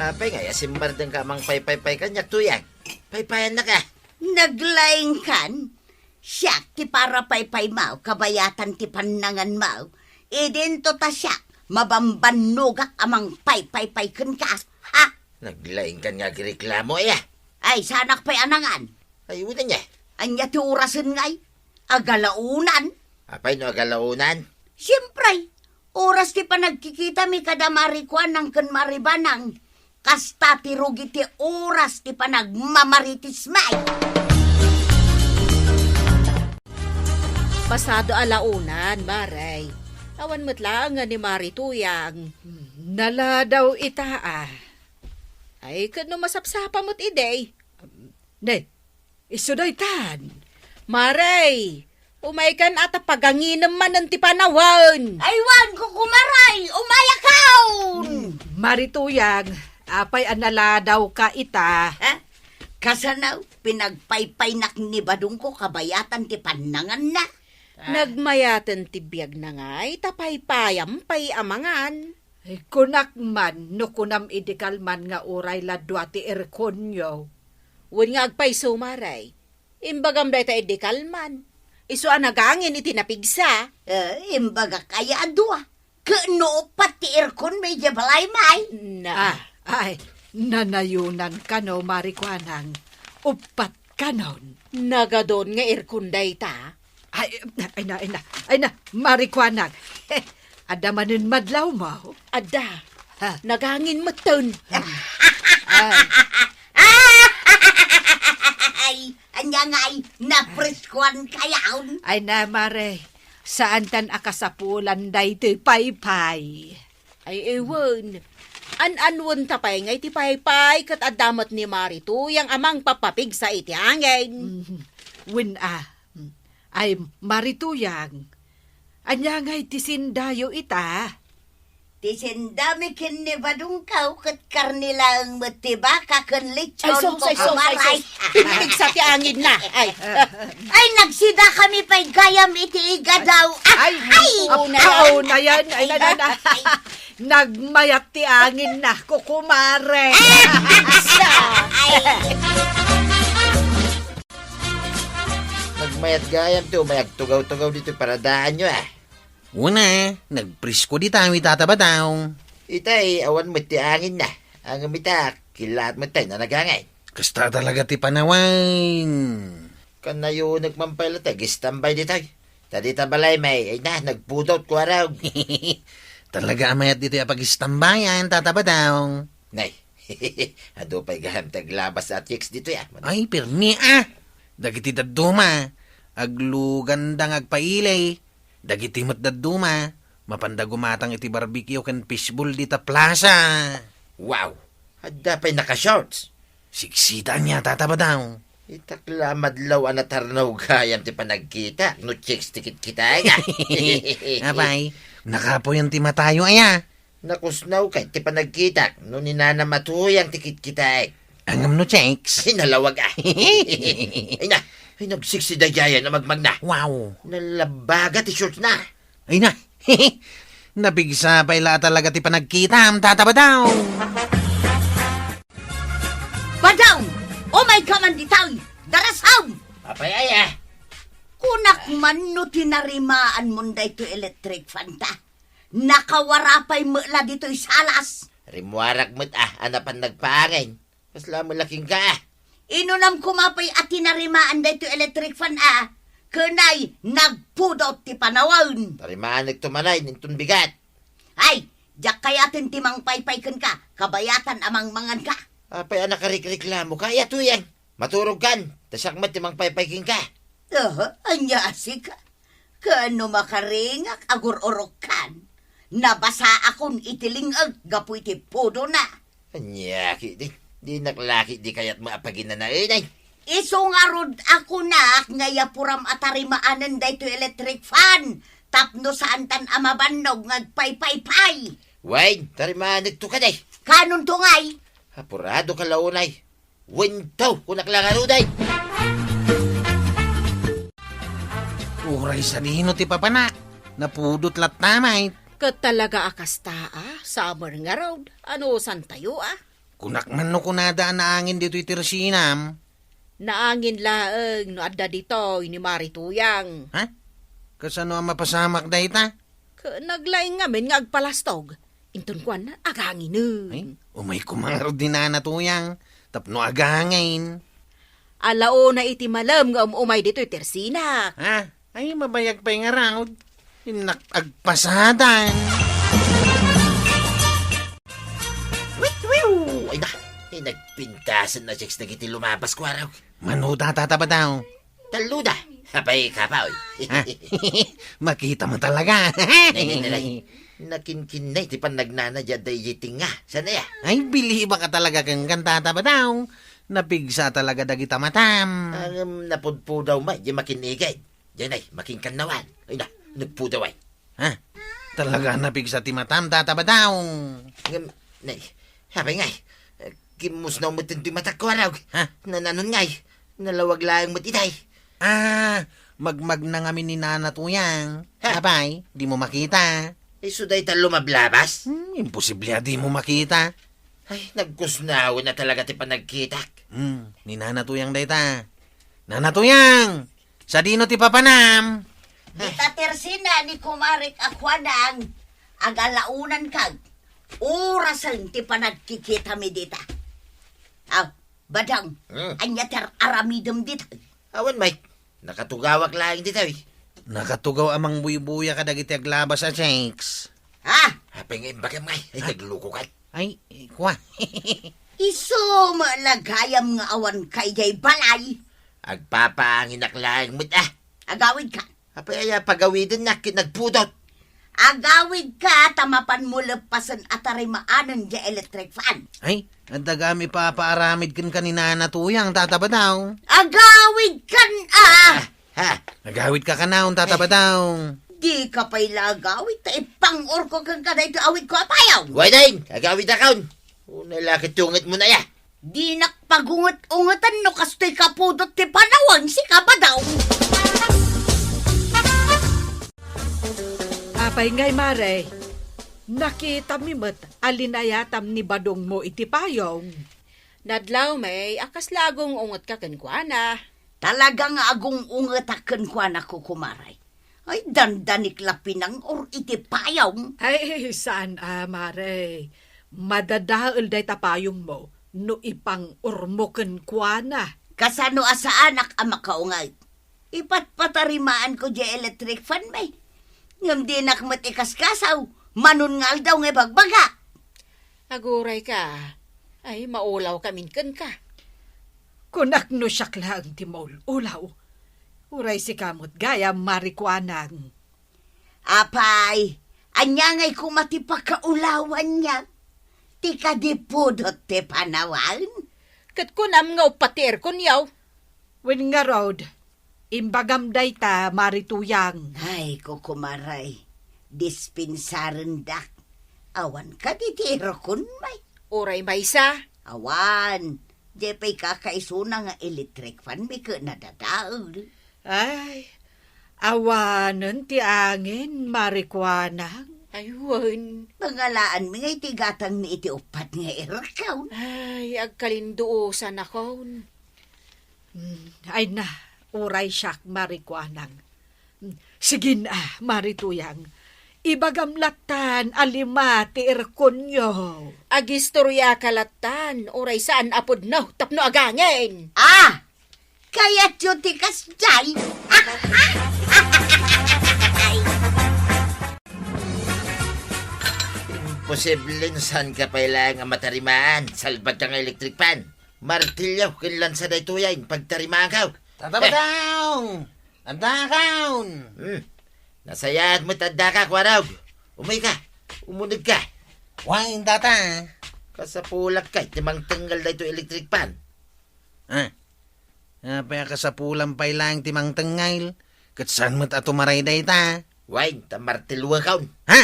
Apay nga, yasimbar din ka mang pay-pay-pay kanyak tuyang. Paypayan na ka. Naglaing kan? Siyak ti para paypay mau, kabayatan ti panangan mau. Idento ta siyak, mabambanugak amang paypay-pay kan ka. Ha? Naglaing kan nga gireklamo Ay, sanak pa'y anangan. Ay, unan niya. Anya ti orasan ngay. Agalaunan. Apay no agalaunan. Siyempre, oras ti panagkikita mi kada marikuan ng kan maribanang. Kasta ti rugi ti oras ti panagmamaritis may. Pasado alaunan, Maray. Awan mo't lang nga ni Marituyang. Nala daw ita Ay, kano masapsapa mo't iday. Ne, isuday tan. Maray, umay kan ata paganginam man ng tipanawan. Aywan ko kumaray, umayakaw! Marituyang, apay anala daw ka ita. Ha? Kasanaw, pinagpaypaynak ni Badong ko kabayatan ti panangan na. Nagmayatan tibiyag na nga'y tapaypayam pay amangan. Ay, kunak man, no kunam idikal man nga uray ladwa ti erkonyo. Wen nga agpay sumaray. Imbagam day ta idikalman. Iso anagangin itinapigsa. Imbaga kaya adwa. Kano pati aircon may jabalay may. Na. Ay, nanayunan ka no, Marikwanang. Upat ka nun. Nagadon nga irkunday ta. Ay na, Marikwanang. Adamanin madlaw mo. Ada, Ha? nagangin matun. Ay, anya nga ay napreskuan kayaon. Ay na, Mare. Saan tan akasapulan day ti paypay? Ay ewan. An-anwan tapay nga iti paypay kat adamat ni Marito yang amang papapig sa iti angin. Win ay Marituyang. Anya ngay ti sindayo ita. Tisindami kin ni Badong kaw kat karnila ang matiba kakan lechon Ay, ko kumaray. Pinipig sa ti angin na. Ay, Ay, nagsida kami pa'y gayam iti igadaw. Ay, oo na yan. Ay, na. Nagmayat ti angin na, kukumare. Nagmayat gayam to, mayag tugaw-tugaw dito para daan nyo Una, nagprisko di tayo itataba Itay, awan mo ti angin na. Ang umitak, kilaat mo tayo na nagangay. Kasta talaga ti panawan. Kanayo nagmampay tayo, gistambay di tayo. Tadi tabalay may, ay na, nagpudot ko araw. Talaga amayat dito pag-istambayan, tataba Nay, ado pa'y gaham taglabas at chicks dito ya. Ay, pirni Dagiti daduma. Aglugandang agpailay. Dagiti mat daduma. Mapandagumatang iti barbecue kan fishbowl dita plaza. Wow, ada pa'y naka-shorts. Siksita niya, tataba Itakla madlaw anatarnaw gayam ti panagkita. No chicks tikit kita nga. Apay, nakapoy ang timatayo aya. Nakusnaw kay ti panagkita. No ninanamatuyang tikit kita Angam no checks. Ay, nalawag Ay na, ay nagsiksida gaya na magmagna. Wow. Nalabaga ti shorts na. Ay na. Napigsa pa ila talaga ti panagkita, tataba Badong! Oh my kaman ditaw! Darasaw! Papayaya. Kunak man no tinarimaan mo dito electric fan ta. Nakawarapay mo la dito'y salas. Rimuarag mo't anapan nagpaangin. Pasla mo laking ka Inunam kumapay at tinarimaan dito electric fan Kanay, nagpudot ti panawan. Tarimaan nagtumanay, nintun bigat. Ay, jak kayatin timang paypaykan ka, kabayatan amang mangan ka. Apay anak karik-reklamo ka, yato yan. Maturog kan, tasak mat timang paypayking ka. Anya asik ka. Kano makaringak agur-urok kan. Nabasa akong itilingag, gapu iti pudo na. Anyaki, di naklaki di kayat maapagin na inay. Iso nga rod ako na, ngaya puram atarimaanan dito electric fan. Tapno saan tan amabanog ngagpay-pay-pay. Wayne, tarimaan nagto ka day. Kanon tungay? Apurado ka launay. Wintaw, kunak lang aruday. Uray sa dino ti papana. Napudot lat tamay. Kat talaga akasta summer nga road. Ano san tayo Kunak man no kunada na angin dito itirsinam. Naangin laeng no adda dito ni Marituyang. Ha? Kasano ang mapasamak da ita? Naglaing ngamin nga agpalastog. Intun kwan na agangin Ay, umay kumangaro din na tuyang. Tapno agangin. Alao na iti malam nga umay dito tersina. Ha? Ay, mabayag pa yung around. Agpasadan. Ay na, nagpintasan na chicks na kiti lumapas ko araw. Manuda tataba Taluda, Apay kapaw. Ha? Makita mo talaga. Nay. Nakinkinay, ti pan nagnanadya day yiting nga. Sana ya? Ay, biliba ka talaga kang kantata ba daw? Napigsa talaga dagita matam. Ang napudpo daw may, di makinigay. Diyan ay, makingkanawan. Ay na, nagpudaw ay. Ha? Talaga napigsa ti matam, tata ba daw? Nay, habi ngay. Kimus na umutin ti matakwaraw. Ha? Nananon ngay. Nalawag lang mo titay. Ah, magmag na kami ni Nana Tuyang. Ha? Abay, di mo makita. Suday talo mablabas. Imposible di mo makita. Ay, nagkusnaw na talaga ti panagkitak. Ni Nana Tuyang dayta. Nana Tuyang! Sa dino ti papanam? Dita tersina ni kumarik akwanang agalaunan kag. Orasan ti panagkikita mi dita. Aw, badang, anya ter aramidem dita. Awan, Mike. Nakatugawak lang dito eh. Nakatugaw amang buy-buya ka dagiti aglabas sa shakes. Ha? Hapay ngayon bagay, Mike. Ay, nagluko ka. Ay, kuha. Iso malagayam nga awan kay jay balay. Agpapaangin aklang mo Agawid ka. Hapay ay pagawidin na kinagpudot. Agawid ka, tamapan mo lepasan atarimaanan di electric fan. Ay, at dagami papaaramid kan kanina na tuyang, tata ba daw? Agawid kan Ha? Nagawid ka kanaon, tata ba daw? Di ka pa'y lagawid, ta ipang-orko kang kada ito awid ko apayaw. Guaydain, agawid akaun. Una lakit tungit mo na ya. Di nakpagungot-ungatan no kastoy kapudot ti panawang si kabadaw. Apay ngay, Mare. Nakita mi met alinayatam ni badong mo iti payong. Nadlaw may akas lagong ungot ka kenkwana. Talagang agong ungataken ko na kukumaray. Ay, dandanik lapinang or iti payaw. Ay, saan Mare? Madadaal day tapayong mo no ipang urmoken kwa na. Kasano asa anak ang makaungay. Ipatpatarimaan ko di electric fan may. Ngam di nakmat ikaskasaw. Manungal daw nga bagbaga. Aguray ka. Ay, maulaw kaminken ka. Kunak no siya lang timol, ulaw. Uray si kamot gaya marikwanang. Apay, anya nga'y kumati pagkaulawan niya. Ti kadipudot ti panawan. Kat kunam nga upatir kunyaw. When nga road, imbagam day ta marituyang. Ay, kukumaray. Dispensaren dak. Awan ka ditiro kun may. Uray may isa. Awan. Di pa'y kakaisuna nga electric fan may ka nadadaol. Ay, awanan ti angin marikwanang. Ayun. Pangalaan mi nga'y tigatang ni iti upat nga irakaw. Ay, agkalinduosan ako. Ay na, uray siyak marikwanang. Sige na, marituyang. Ibagamlatan alima ti irkonyo. Agistorya kalatan. Uray saan apod no, tapno agangin. Ah! Kaya tiyutikas jay. Posible no saan ka pala nga matarimaan. Salbad ka nga electric pan. Martilyo, kinlan sa day tuyain. Pagtarimaan ka. Tata ba daw? Andakaw! Nasayaan mo tanda ka, kwaraw. Umay ka. Umunog ka. Wain tata. Kasapulak ka. Timang tanggal na ito electric pan. Napaya ka sa pulang pay lang timang tengayl. Kat saan mo't ato maray day ta? Wain, tamartilwa ka. Ha?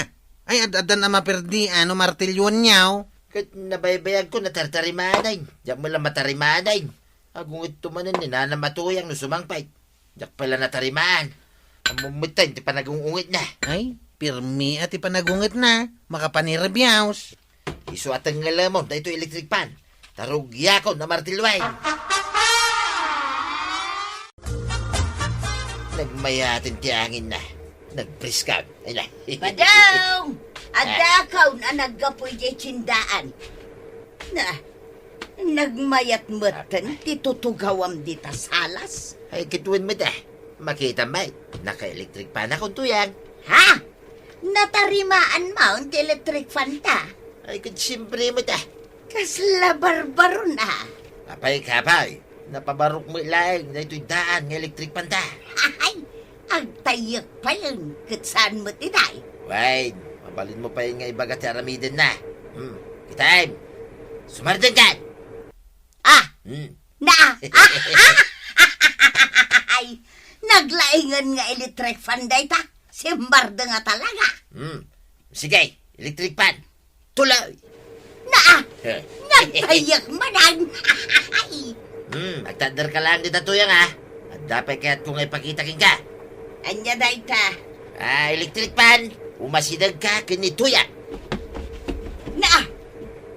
Ay, adan na maperdi, ano martilyon niyaw? Kat nabaybayan ko na tartarimanay. Diyan mo lang matarimanay. Agungit tumanan ni Nana Matuyang no sumangpay. Diyak pala natarimaan. Ang mumutay, di pa nagungungit na. Ay, pirmi at ipanagungit na. Makapanirabiyaws. Iso at ang ngalamon na ito electric pan. Tarugya ko na martilway. Nagmayatin ti angin na. Nagpriskab. Ay na. Badaw! Adakaw na naggapoy di tsindaan. Na, nagmayat matan, titutugawam di ta salas. Ay, kituin mo da. Makita may, naka-electric pan akong tuyang. Ha? Natarimaan mount electric fan ta. Ay, kut siyempre mo da. Kasla barbaro na. Apay kapay, Napabarok mo lang na ito'y daan ng electric panda. Ay, ang tayak pa yun. Katsaan mo tinay. Wait, mabalin mo pa yun nga ibagat si Aramiden na. Kitime, sumardan ka! Ah, Hmm. na! Ay, naglaingan nga electric fan day ta. Simbarda nga talaga. Sige, electric pan. Tuloy! Na! Nagtayak manang! Magtandar ka lang dito tuyang ha. At dapat kaya't kung ipakita king ka. Anya day ta. Electric pan, umasidag ka kinituya. Na!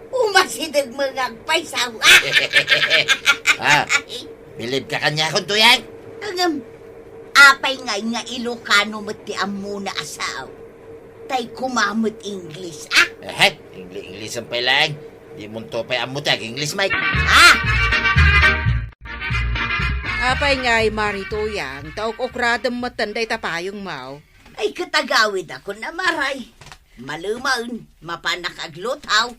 Umasidag mo nga paisaw. Bilib ka kanya kung tuyang? Apay nga Ilocano mati amuna asaw. Tay kumamot English, English ang pailang. Di mo to pa amutag, English Mike. Apay nga'y marituyang, taok okradam matanday tapayong mau. Ay, katagawid ako na maray. Malumaon, mapanakaglutaw.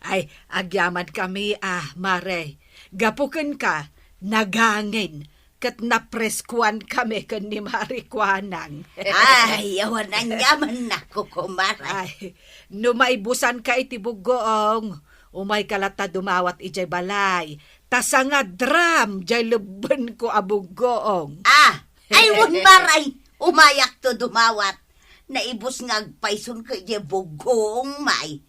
Ay, agyaman kami Mare. Gapukan ka, nagangin, kat napreskuan kami kan ni Marikwanang. Ay, yawan ang yaman na ko kumaray. Ay, numaibusan ka itibugoong, umay kalata dumawat ijay balay, tasa nga dram, jay leben ko abugoong. Ay, wun maray, umayak to dumawat. Naibos nga agpaisun ka di bugong may.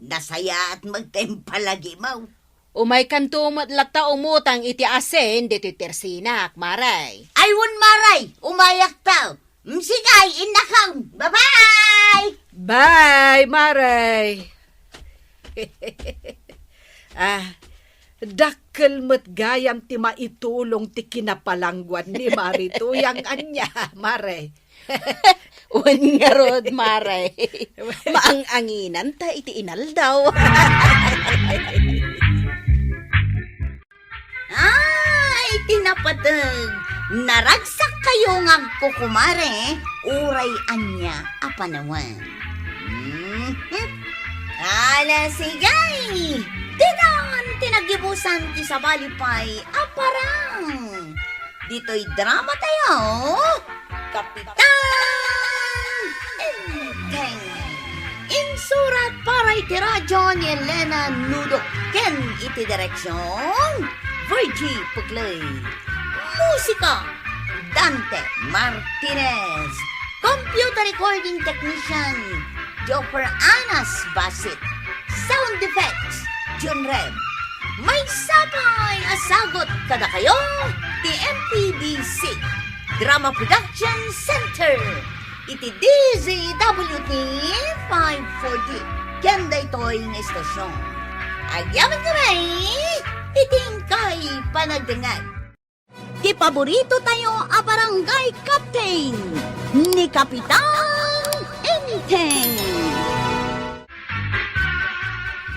Nasaya at magtempalagi mau. Umay kanto matlata umutang iti asen dito tersinak, maray. Ay, wun maray, umayak tao. Sigay, inakaw. Bye-bye! Bye, Mare! Dakkel met gayam ti maitulong ti kinapalangguan ni Marituyang anya, Mare. Un nga rod, maray. Maang-anginan ta iti inaldaw. Ay, tinapatag. Naragsak kayo nga kukumare. Uray anya apanawan. Ala sigay. Dinan tinagibusan ti sabalipay aparang. Dito'y drama tayo. Kapitan Enteng. Insurat para iti radyo ni Elena Nudo. Ken iti direksyon Virgie Puglay. Musika Dante Martinez. Computer recording technician Joper Anas Basit. Sound effects John Reb. May sapay asagot kada kayo ti MPBC Drama Production Center iti DZWT 540 kanda ito'y ng estasyon. Agyaman kami iting kay panagdangan. Ti paborito tayo a barangay captain ni Kapitan Enteng.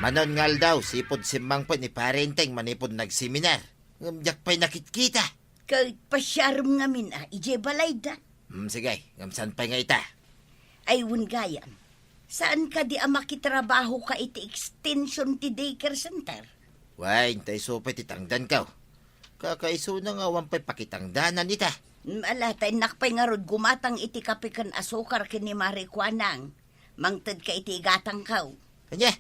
Manon ngal daw, sipod simbang pa ni Parenteng manipod nagseminar. Ngamjak pa'y nakitkita. Kahit pasyarm ngamin ije balay da. Sige, ngamsan pa nga ita. Ay gayam, saan ka di makitrabaho ka iti extension ti daycare center? Wain, tay supay titangdan ka. Kakaiso na nga wampay pakitangdanan ita. Alatay nakpay nga rod gumatang iti kapikan asukar kini Marikwanang. Mangtad ka iti gatang kaw. Kanya,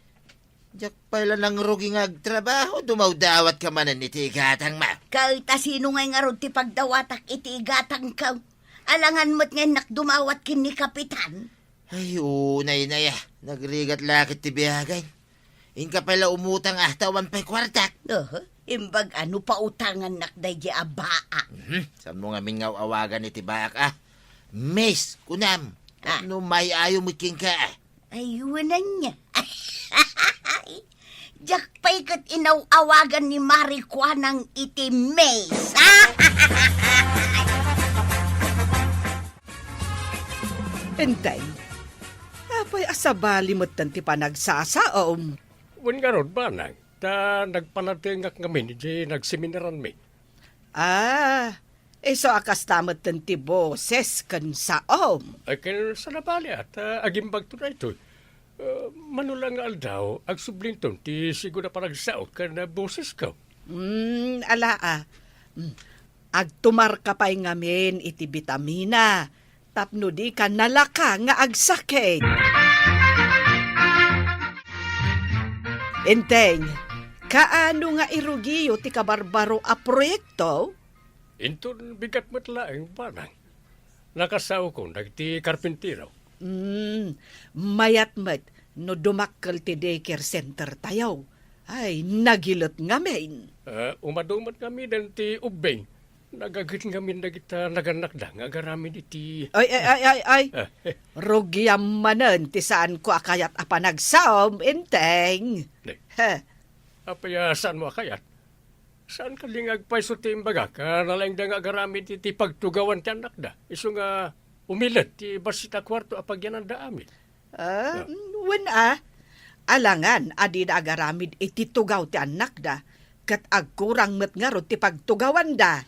jak pala ng rugi nga agtrabaho, dumawdawat ka manan iti gatang ma. Kahit sino nga rod ti pagdawatak iti gatang kaw. Alangan mo't nga nakdumawat kini kapitan. Ay, unay na ya. Nagrigat lakit ti biyagay. Inka pala umutang tawan pa'y kwartak. Imbag ano pa utangan nakday di abaa. Saan mo nga mingaw awagan iti baak Miss, kunam. Ano may ayaw miking ka Ayunan niya. Jak pa'y kat inaw-awagan ni Marikwanang iti Mace. Entay, apay asabali mo't tanti pa nagsasaom. Wan nga ron ba, nang? Ta nagpanatingak ngamin, di nagseminaran mi. So akas tamat tanti boses kan saom. Ay kaya sa nabali at agimbag to na ito. Manulang aldaw, ag sublinton, ti siguro na parang saot ka na boses ka. Ala. Agtumar ka pa'y ngamin iti vitamina. Tapno di ka nalaka nga agsakit. Enteng, kaano nga irugiyo ti kabarbaro a proyekto? Intun bigat mo't laeng banang. Nakasaw ko nagti karpintiro. Mayat met no dumakkel ti daycare center tayaw. Ay, nagilot ngamin. Umadumat kami dan ti ubeng. Nagagit kami na kita naganakda nga garamin iti... Ay. Rugyam manen ti saan ko akayat apa nagsaom, enteng. Apaya saan mo akayat? Saan ka lingag pa iso ti imbaga? Ka nalang da nga garamin iti pagtugawan ti anakda. Iso nga umilat ti basita kwarto apagyanan da amin. Alangan, adi na agaramid iti tugaw ti anak da. Kat agkurang met nga ro ti pagtugawan da.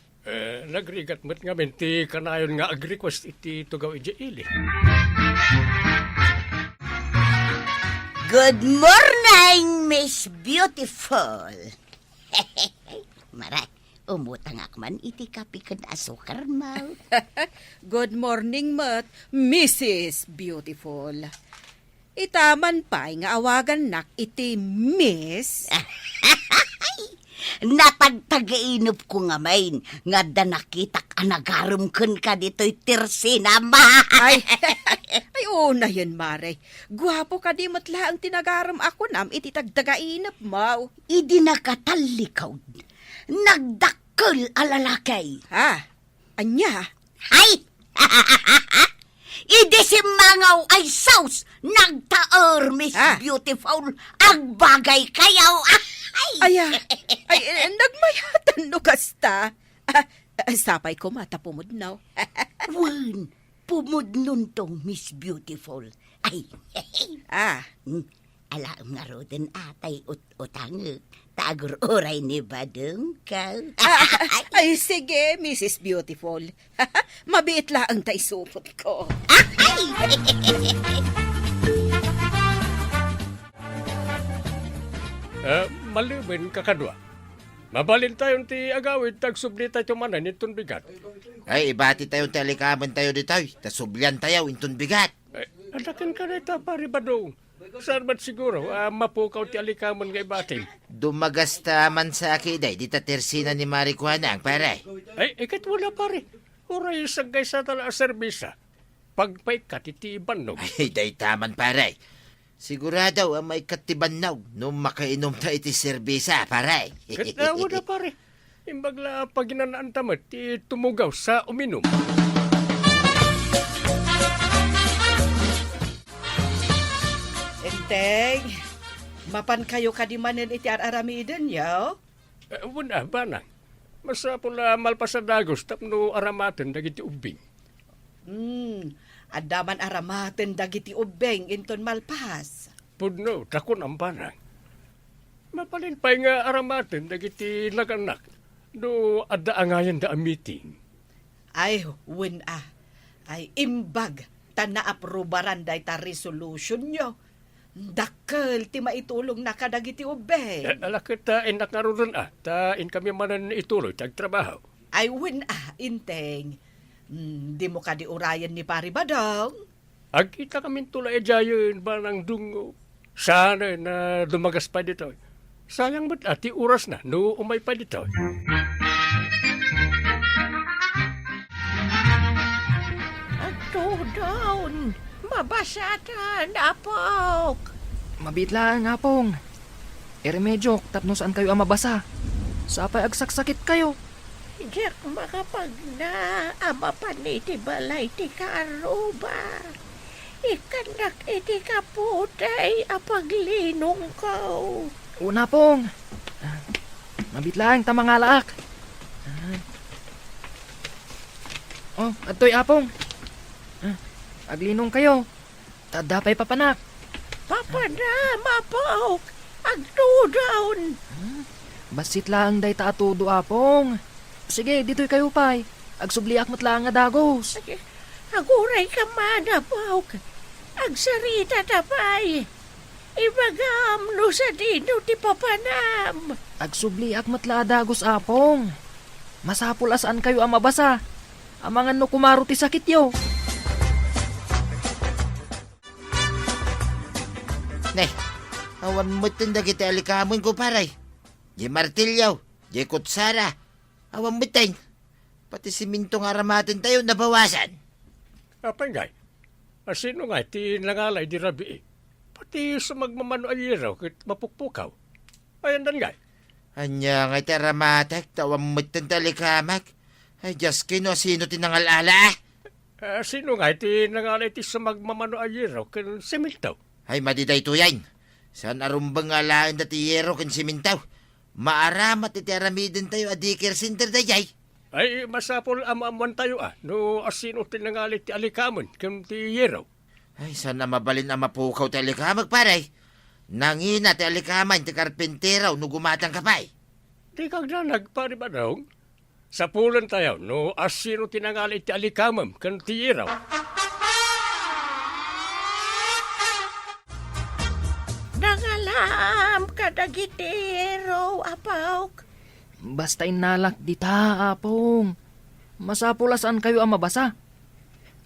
Nagrigat mo't nga ti kanayon nga ag-request iti tugaw iti ili. Good morning, Miss Beautiful. Maray, umutang akman iti kapi ken asukar mau. Good morning, Mat, Mrs. Beautiful. Itaman pa'y nga awagan nak iti Miss. Napagtagainop ko nga main, nga da nakitak anagarum ken ka dito'y tirsina, ma. Ay, una yun, Mare. Guwapo ka di matla ang tinagaram ako nam iti tagdagainap, mau. Idi nakatalikaw, nagdakkel alalakay. Ha? Anya? Ay! Idi si mangaw ay saus, nagtaor, Miss Beautiful, agbagay kayaw. Ay, nagmayatan no kasta. Sapay ko mata pumudnaw. Wan, pumudnon tong Miss Beautiful. Ay, alaam nga ro din atay utang tagur oray ni Badong ka. Ay, sige, Mrs. Beautiful. Mabiit lang tay supot ko. Malibin kakadwa. Mabalin tayo ti agawid, tagsubli tayo manan itong bigat. Ay, ibati tayo talikaman tayo ditoy. Tasublian tayo intun bigat. Adakin ka na ita, pari Badong. Saan ba't siguro, mapukaw ti alikaman nga ibatin? Dumagasta man sa akiday, di tatersina ni Marijuana ang pare. Ay, ikat wala pare. Uray sagay sa tala serbisa. Pagpaikat iti banog. Ay, day taman pare. Sigurado ang may katiban naw nung makainom ta iti serbisa, pare. Kat wala pare. Imbagla paginanaan tamat, ti tumugaw sa uminom. Enteng, mapan kayo kadimanen iti aramiden yaw? Wala, banang. Masa pula malpasadagos tapno aramaten dagiti ubing. Adaman aramaten dagiti ubeng inton malpas. Pudno, takon ang banang. Mapalin pa nga aramaten dagiti naganak. Do adda angayan da a meeting. Ay, ay imbag ta naaprubaran day ta resolution nyo. Dakkel ti maitulong na kadagiti ubeng. Alakit inakaroon ta in kami manan ituloy tagtrabaho. Ay inteng. Di mo kadiurayan ni Pari Badong. Agkita kami tulay jayon banang dungo. Sana na dumagas pa dito. Sayang ba't ati oras na no umay pa dito. Ato down. Mabasatan, apok. Mabitlaan nga pong. Remedyo, tapno saan kayo ang mabasa? Sapay agsaksakit kayo. Diyak makapag na ama pa ni ti balay ti karuba. Ikanak iti kaputay apaglinong ko. Una pong. Mabitlaan, tamang alaak. Oh, ato'y apong. Aglinong kayo. Tadapay papanak. Papana, mapok. Agtudawn. Basit lang day taatudo apong. Sige, dito'y kayo pay. Agsubliak mo't lang nga dagos. Aguray ka man, apok. Agsarita tapay. Ibagam no sa dino ti papanam. Agsubliak matla dagos apong. Masapul asaan kayo ang mabasa. Amangan no kumaro ti sakit yo. Nay, awan mo tinda kita alikamon ko paray. Di martilyaw, di kutsara. Awan mo ting. Pati simintong aramatin tayo nabawasan. Apay, sino nga ti nangalay di rabi pati sa magmamano ayiraw kit mapukpukaw. Ayan dan nga. Anya nga taramatak, tawang mo tinda alikamak. Ay, just kino sino tinangalala. Sino nga ti nangalay ti sa magmamano ayiraw kin simintaw. Ay, madiday tuyan. Saan arumbang alaan dati yero kan simintaw. Maaramat iti aramidin tayo adikir sinter dayay. Ay, masapol amamuan tayo no asino tinangalay ti alikamon kin ti yeraw. Ay, saan na mabalin ang mapukaw ti alikamag paray. Nangina ti alikaman ti karpinteraw no gumatang kapay. Di kag na nagparibadaw. Sa pulan tayo no asino tinangalay ti alikamam kin ti yeraw. Nangalam kadagitero, apaw. Basta inalak dita apong. Masapul asaan kayo ang mabasa.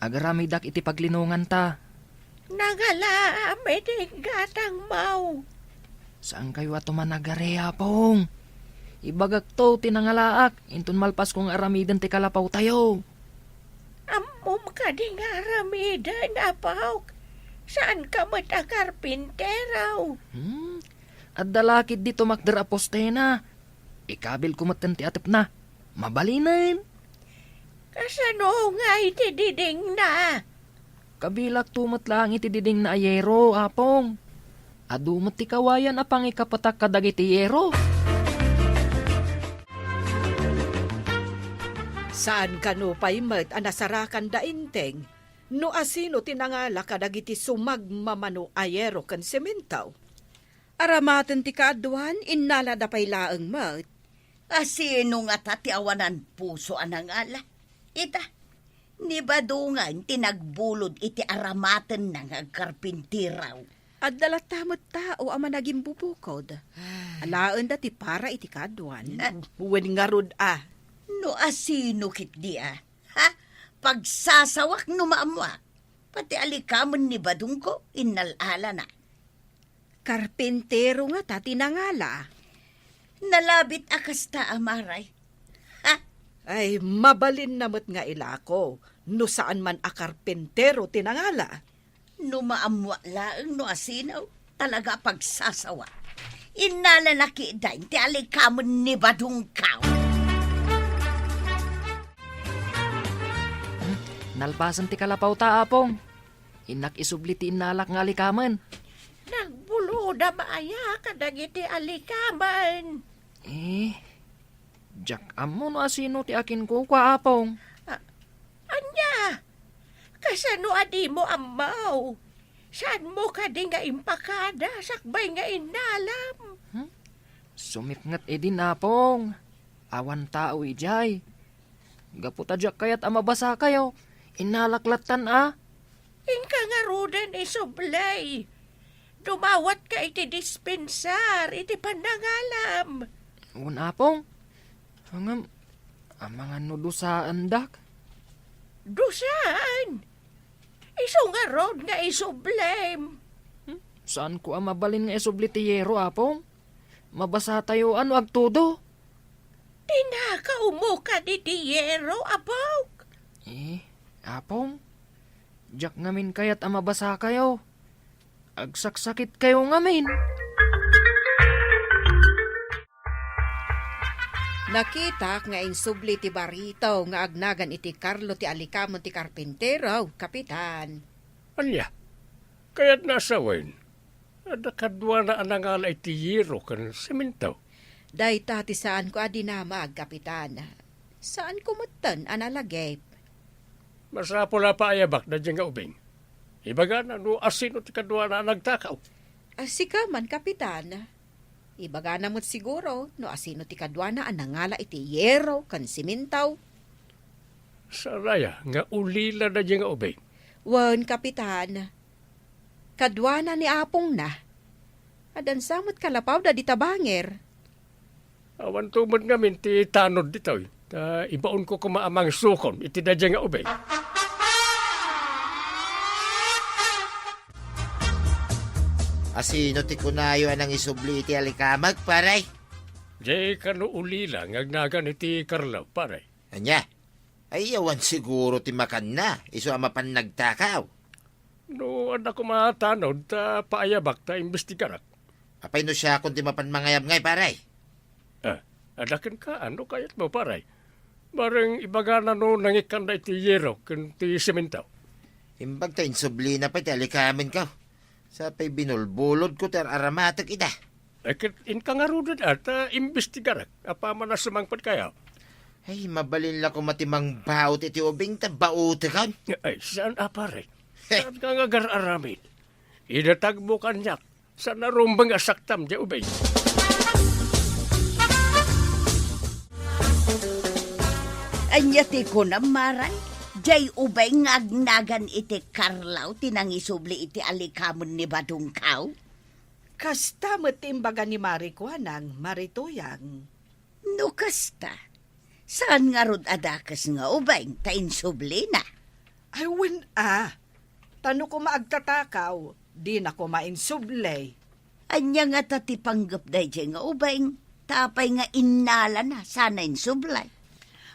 Agaramidak iti paglinungan ta. Nangalam iti gatang mau. Saan kayo ato managare apong? Ibagak to tinangalaak. Intun malpas kong aramidan ti kalapaw tayo. Amom ka di nga ramidan, apaw. Saan ka matakarpinteraw? At dalakid dito makder apostena. Ikabil kumatan ti atip na. Mabalinan. Kasano nga iti diding na? Kabilak tumat lang iti diding na ayero, apong. Adumat ti kawayan apang ikapatak kadag iti yero. Saan ka no paimat anasarakan da inteng? No asino tinangala kadagiti sumagmamano ayero kan sementaw. Aramaten ti kaadwan, innala da pay laeng mat. Asino nga tati awanan puso anang ala. Ita, ni badungan tinagbulod iti aramaten ng karpintiraw. At dalatamot tao ama naging bubukod. Alaan da ti para iti kaadwan. Wen nga rod No asino kit di Ha? Pagsasawak no maamwa. Pati alikamon ni badung ko, inalala na. Karpintero nga tati nangala. Nalabit akasta amaray. Ay, mabalin namot nga ilako. No saan man akarpentero tinangala. No maamwa laeng no asinaw, talaga pagsasawa. Inala na kidain, ti alikamon ni badung kao. Nalpasan ti kalapaw ta apong. Inak isubli ti inalak nga alikaman. Nagbulo da maaya kadagiti alikaman. Jack amo no asino ti akin ko kwa apong. Anya, kasano adi mo amaw? Saan mo ka di nga impakada sakbay nga inalam? Sumipngat edin apong. Awan tao ijay. Gaputa Jack kayat amabasa kayo. Inalaklatan Ingka nga rudan isublay. Dumawat ka iti dispensar, iti panangalam. Un apong. Hangam, mga nudusaan dak. Dusaan? Iso nga rod nga isublay. Saan ko mabalin nga isublitiyero apong? Mabasa tayo ano agtudo. Tinakaumo ka di tiyero, apaw. Apong, Jack ngamin kayat amabasa kayo. Agsaksakit kayo ngamin. Nakita nga insubli ti barito nga agnagan iti Carlo ti alikamon ti karpintero, kapitan. Anya, kaya't nasawain. Nakadwa na anangala iti yero kan simintaw. Day tati saan ko adinamag, kapitan. Saan kumatan analagay? Masapol na paayabak na dyan nga ubing. Ibaga na no asino ti kadwa na nagtakaw. Asika man, kapitan. Ibaga namot siguro no asino ti kadwana anangala iti yero kan simintaw. Saraya nga ulila na dyan nga ubing. Wan, kapitan. Kadwana ni apong na. Adan samot kalapaw da di tabanger. Awan tumod ngamin ti tanod dito. Ta ibaon ko kumaamang sukon iti dadya nga ubay. Asino ti kunayo anang isubli iti alikamag, paray? Jay kano ulila ngagnagan iti Carlo, paray. Anya? Ay, yawan siguro ti makan na. Iso ama pan nagtakaw. No, anak ko matanod, ta paayabak ta imbestigarak. Apay no siya kung ti mapan mangayab ngay, paray. Adakan ka, ano kayat mo, paray? Barang ibaga na no nangikan na iti yero, kun ti sementaw. Imbag ta insubli na pa ti alikamin ka. Sa pa'y binulbulod ko ter aramatak ita. Akit in kangarudad at imbestigarak, apa man na sumangpad kayo. Ay, mabalin la ko matimang baut iti ubing ta baut ka. Ay, saan paray? Saan ka nga gar-aramin? Idatag mo kanyak, saan narumbang asaktam di ubay. Anya ti ko na maray. Jay ubay ngagnagan iti Carlaw tinangisubli iti alikamon ni Badungkaw. Kasta matimbaga ni Marikuanang Marituyang. No kasta. Saan nga rod adakas nga ubay tainsubli na? Ay, Tano ko maagtatakaw, di na ko mainsublay. Anya nga tati panggap day nga ubay. Tapay nga innala na sana insublay.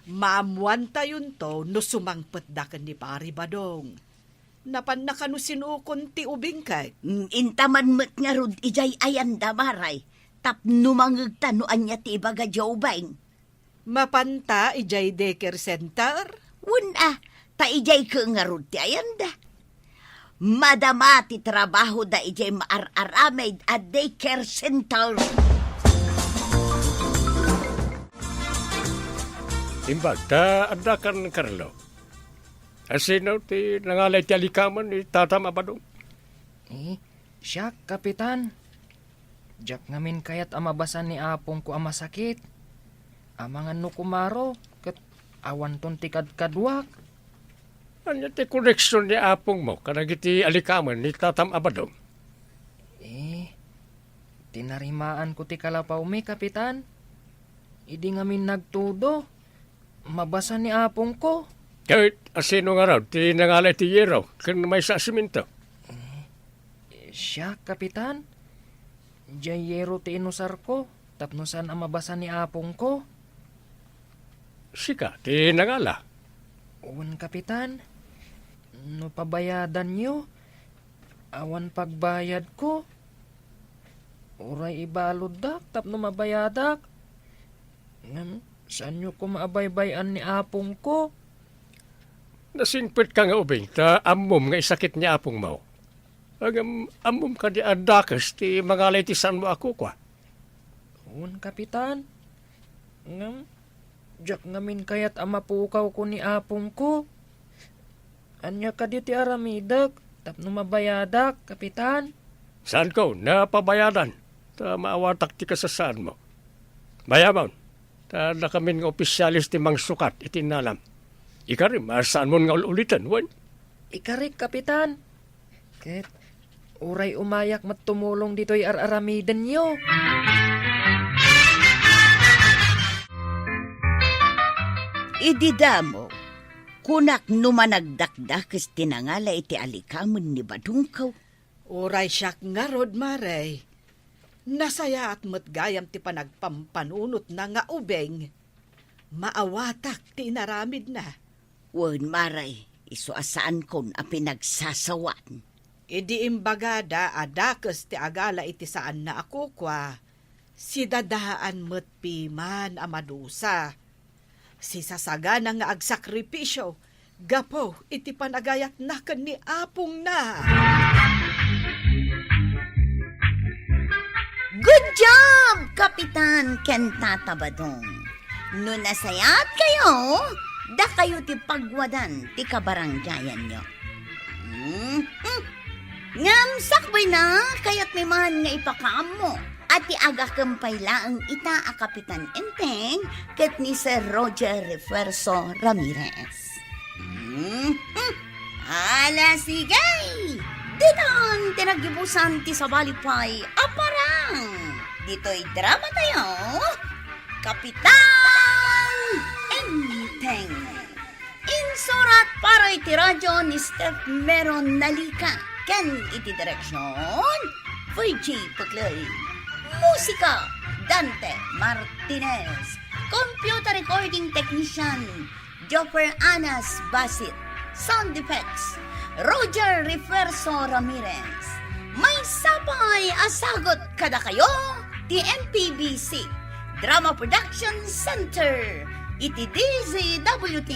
Maamuan tayon to no sumangpet da ken ni Pari Badong. Napan na kanu sinukon ti ubing kay. Intaman met nga rod ijay ayan damaray. Tapno mangagtanoan niya ti ibaga jawbang. Mapanta ijay daycare center. Wuna, ta ijay ka nga rod ti ayan da. Madama ti trabaho da ijay maararamay at daycare center. Imbag, ta adakan Carlo. Asino ti nangalay ti alikaman ni Tata Mabadong? Siya, Kapitan. Diyak ngamin kayat amabasan ni apong ko amasakit. Amangan no kumaro, kat awan ton ti kadkadwak. Anya ti koneksyon ni apong mo, kanagiti alikaman ni Tatam Abadong? Tinarimaan ko ti kalapaw mi, Kapitan. Idi ngamin nagtudo. Mabasa ni apong ko. Kahit asino nga raw, ti nangalay ti yero, kan may sa siminto. Siya, Kapitan. Jayero ti inusar ko, tapnosan ang mabasa ni apong ko. Sika, ti nangala. Uwan, Kapitan. No pabayadan nyo, awan pagbayad ko. Uray ibalod dak, tapno mabayadak. Saan nyo ko maabaybayan ni apong ko? Nasingpit ka nga ubing, ta amom nga isakit ni apong mo. Agam amom ka di adakas, ti mangalay ti san mo ako kwa. Uwan, Kapitan. Diyak ngamin kayat amapukaw ko ni apong ko. Anya ka di ti aramidag, tapno mabayadak, Kapitan. Saan ko, napabayadan, ta maawatak ti kasasaan mo. Bayamon. Ta na kami nga opisyalis ti mang sukat itinalam. Ikari, masaan mo nga ulitan, wan? Ikari, Kapitan. Ket, uray umayak mattumulong dito'y ar-aramiden nyo. Ididamo, kunak numanagdakdakas tinangala iti alikamon ni Badungkaw. Uray siyak nga rod, Maray. Nasaya at matgayam ti panagpampanunot na nga ubeng. Maawatak ti inaramid na. Wan maray, iso asaan kon a pinagsasawan. Idi imbagada adakas ti agala iti saan na ako kwa. Si dadaan mo't piman amadusa. Si sasaga nga agsakripisyo. Gapo iti panagayat na ni apong na. Good job, Kapitan Ken Tata Badong. No nasayat kayo, da kayo ti pagwadan ti kabaranggayan nyo. Ngam sakbay na, kaya't may man nga ipakaam mo. At ti aga kampay laang ita a Kapitan Enteng ket ni Sir Roger Refuerzo Ramirez. Ala sigay! Ditan tinagibusan ti sabalipay aparang. Dito'y drama tayo. Kapitan Enteng. Insurat para iti radyo ni Steph Meron Nalika. Ken iti direksyon VG Puklay. Musika Dante Martinez. Computer recording technician Joffer Anas Basit. Sound effects Roger Referso Ramirez. May sapay asagot kada kayo ti MPBC Drama Production Center iti DZWT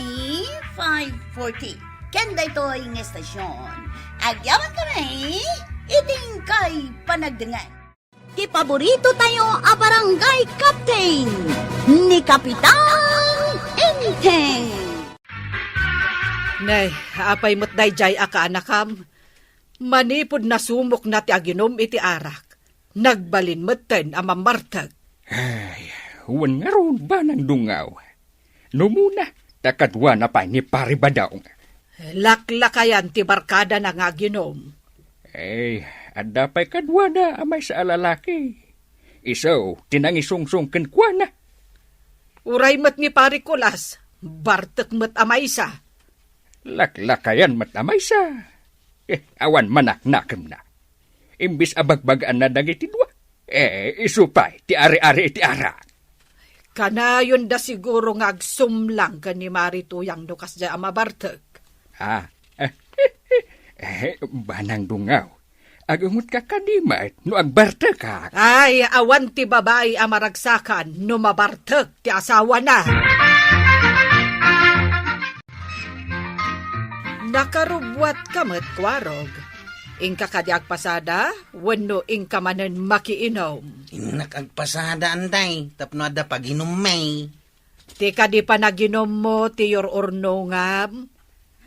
540. Kenda ito'y ng estasyon. Agyaman kami iting kay panagdangan. Ti paborito tayo a barangay captain ni Kapitan Enteng. Nay, apay mo't dayjay aka anakam. Manipod na sumok na ti aginom iti arak. Nagbalin mo't amamartag. Ay, huwan nga ron ba ng dungaw? Numuna, takadwa na pa ni Paribadaw. Laklakayan ti barkada na nga ginom. Ay, ada pa'y kadwa na amay sa alalaki. Isaw, tinangisungsong kenkwa na. Uray mat ni Parikulas, bartek mat amaysa. Laklakayan matamay sa. Awan manak-nakem na. Imbis abagbagaan na dagitidwa. Isupay, ti ari-ari iti ara. Kanayon da siguro nga agsumlang ka ni Marituyang nukas dya amabartek. Banang dungaw. Agungot ka kadimat no agbarte ka. Ay, awan ti babae amaragsakan no mabartek ti asawa na. Nakarubwat kamat kwarog. Ingka kadiag pasada, wano ingka manen makiinom. Nakagpasada antay, tapno ada paginom may. Ti kadi pa naginom mo ti yor orno ngam.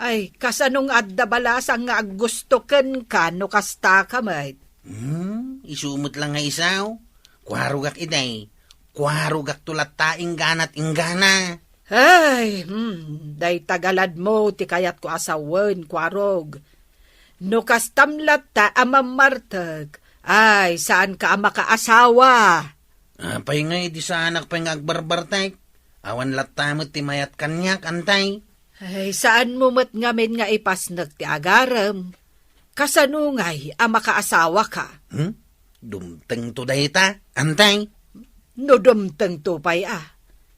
Ay, kasanong adda balasang nga gustoken ka no kasta kamay. Isumot lang nga isaw. Kwarugak iday. Kwarugak tulat taing ganat inggana. Ay, day tagalad mo ti kayat ko asawen, kwarog. No kastamlat ta amamartag. Ay, saan ka makaasawa? Apay nga di sa anak pa nga agbarbartay. Awan latamot ti mayat kanyak antay. Ay, saan mo mat ngamin nga ipasnag ti agaram? Kasanungay ang makaasawa ka. Dumteng to dayta, antay. No dumteng to pay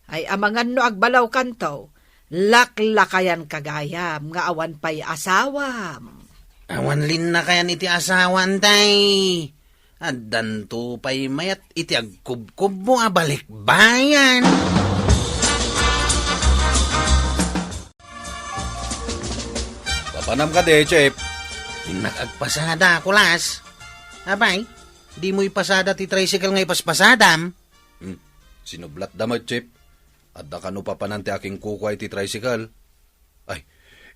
Ay amangan no agbalaw kanto, laklakayan kagayam nga awan pay asawam. Awan lin na kayan iti asawa, antay. Addan to pay mayat iti agkubkub mo abalik bayan. Papanam ka de, Chip. Nakagpasada, kulas. Abay, di mo ipasada ti tricycle nga ipaspasadam. Sinublat damot, Chip. At da kano papanante aking kukway ti tricycle. Ay,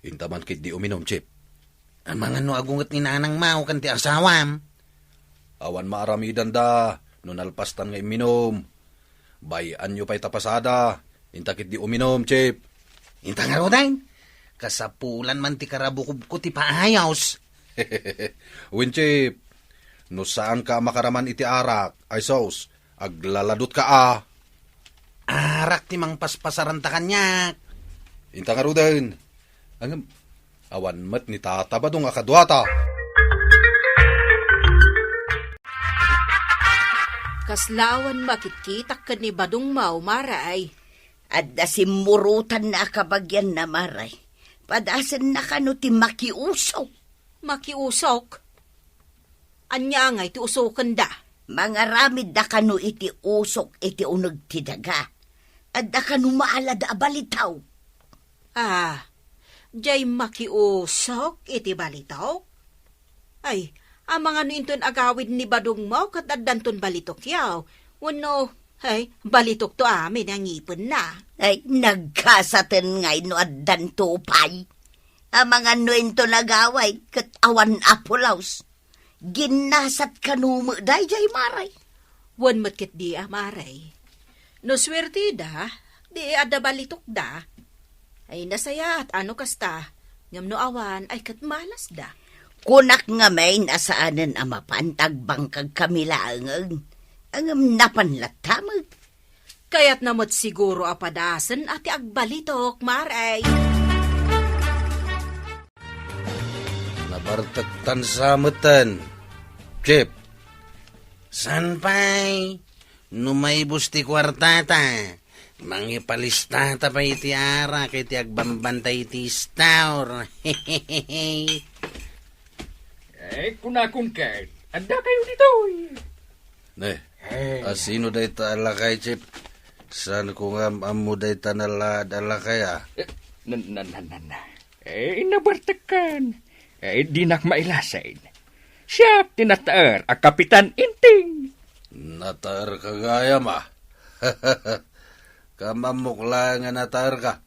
intaman kit di uminom, Chip. Ang mga no agungat ni nanang mao kan ti asawam. Awan maaramidan da, no nalpastan nga iminom. Bayan nyo pa'y tapasada. Intakit di uminom, Chip. Inta nga rodain. Kasapulan man ti karabukub ko ti paayos. Win, Chip. No saan ka makaraman iti arak, ay sos, aglaladot ka Arak ti mang paspasaran ta kanyak. Inta nga rodain. Ang awan mat ni tatabadong akadwata. Kaslawan makitkitak ka ni Badong Mau, maray. Adda simurutan na kabagyan na maray. Padasan na kano ti makiusok. Makiusok? Anya nga iti usokan da. Mga ramid da kano iti usok iti unag ti daga. Adda kano maalad a balitaw. Jay makiusok iti balitaw? Ay, ang mga nuinton agawid ni Badong Mau kat addanton balitok yaw. Wano, ay, balitok to amin ang ipon na. Ay, nagkasaten ngay no addan tupay. Ang mga nuinto nagaway kat awan apulaws. Ginasat kanumo day jay maray. Wan matkit di maray. No swerte da, di ada balitok da. Ay nasaya at ano kasta, ngam no awan ay kat malas da. Kunak nga may nasaanan ang mapantag bangkag kamilaang ang napanlatamag. Kaya't namot siguro apadasan ati agbalitok, maray. Nabartaktan sa matan. Chip, san pa'y numaybos ti kwartata? Mangipalistata pa iti ara kay ti agbambantay ti staur. Kunakon kay, anda kayo dito. Asino day ta alakay, Chip? San ko nga amu day ta alakay, Inabartakan. Di nak mailasain. Siya tinataar ang Kapitan Inting. Nataar ka gaya, ma. Kamamukla nga nataar ka.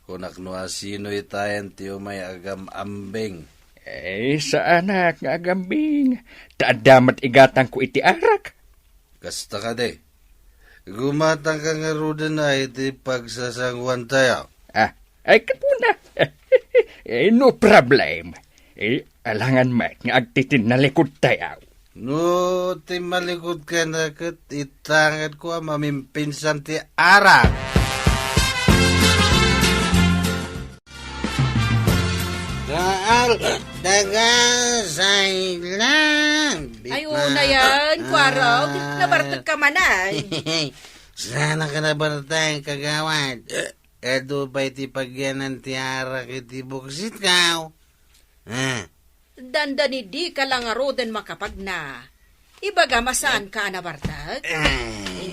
Kunak no asino itayan ti umay agam ambing. Sa anak nga agambing. Taadamat igatang ko iti arak. Kasta ka de. Gumatang ka nga rudan na iti pagsasangwan tayo. Ay kapuna. No problem. Alangan mat nga agtitin na likod tayo. No, ti malikod ka na kat itangad ko ang mamimpinsan ti arak. Dagasay lang. Ay, una yan, Kwarog. Nabartag ka manay. Sana ka nabartay, kagawad. Edo pa iti pagyanan ti arak iti buksit ka. Dandani di ka lang aroden makapag na. Ibaga masaan ka nabartag?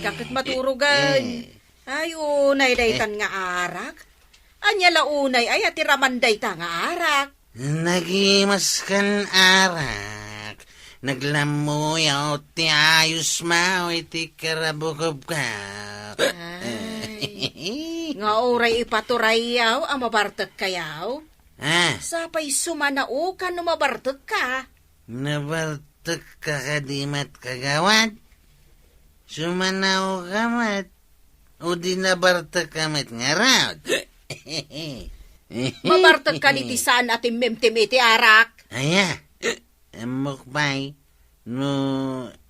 Kakit maturugan. Ay, unay daytan nga arak. Anya launay ay atiramanday ta nga arak. Nagimas kan arak. Naglamuyaw ti ayos mao iti karabukob ka. Nga oray ipaturayaw ang mabartag kayaw. Sapay sumanao ka no mabartag ka. Nabartag ka kadimat kagawad. Sumanaw kamat. O di nabartag kamat nga raw. Mabartag ka niti saan ating memtim iti arak. Aya, mukbay, no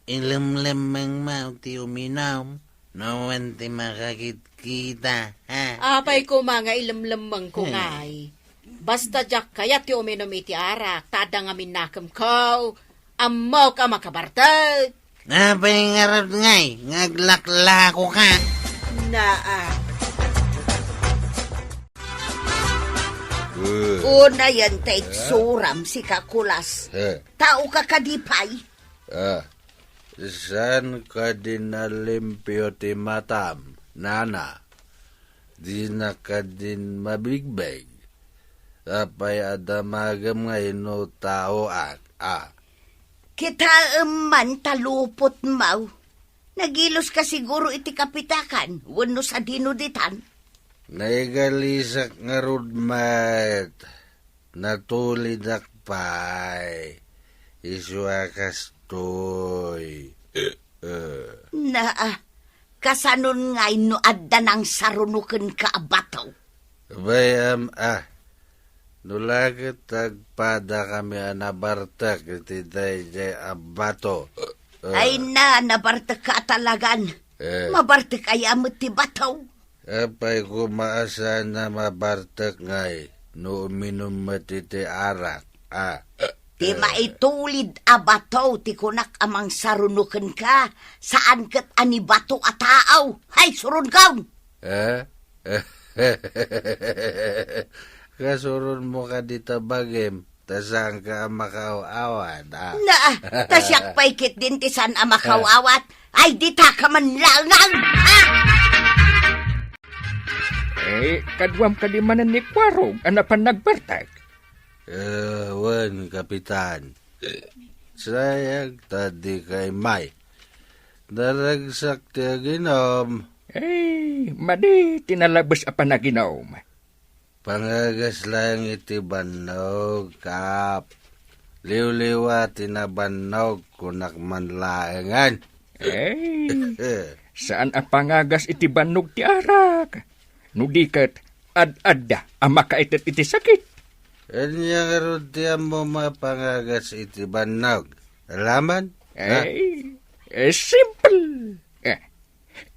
ilamlamang mau ti uminom, no wanti makakit-kita, ha? Apay ko mga ilamlamang ko ngay. Basta jak kaya ti uminom iti arak, tada nga minakam ko, amaw ka makabartag. Apay ngarap ngay, ngaglaklako ka. Una yan ta't suram si Kakulas. Tao ka kadipay. San ka dinalimpyo ti matam, nana? Di na ka din mabigbeg. Apay adamagam ngayon no tao Kita man talupot mau. Nagilos ka siguro iti kapitakan. Wano sa dinuditan. Naigalisak nga rudmat, natulid akpay, iswakas toy. Kasanon ngay no adda ng sarunukan ka abataw. Bayam nulagat tagpada kami anabartak iti day abato. Ay nabartak ka talagan. Mabartak ay amot ti bataw. Apay kumaasa na mabartak ngay, no uminom matiti arak, Ti maitulid abataw, ti kunak amang sarunukan ka, saan kat anibato a taaw, hay surun kaun! Kasurun mo ka dito bagim, tasang ka makaawat, Tasyak paikit din ti saan amakawawat, ay dita ka man langang, Kadwam kadimanan ni Kwarog, anapan nagbartag. Wan, Kapitan. Sayag tadi kay May. Daragsak ti aginom. Madi, tinalabas apa naginom. Pangagas lang iti banog, Kap. Liw-liwa tinabanog kunak manlaengan. Saan ang pangagas iti banog ti arak? Nudikat, ad-adda, ang makaitat iti sakit. Anya karod ti mo mapangagas iti banog. Alaman? Simple.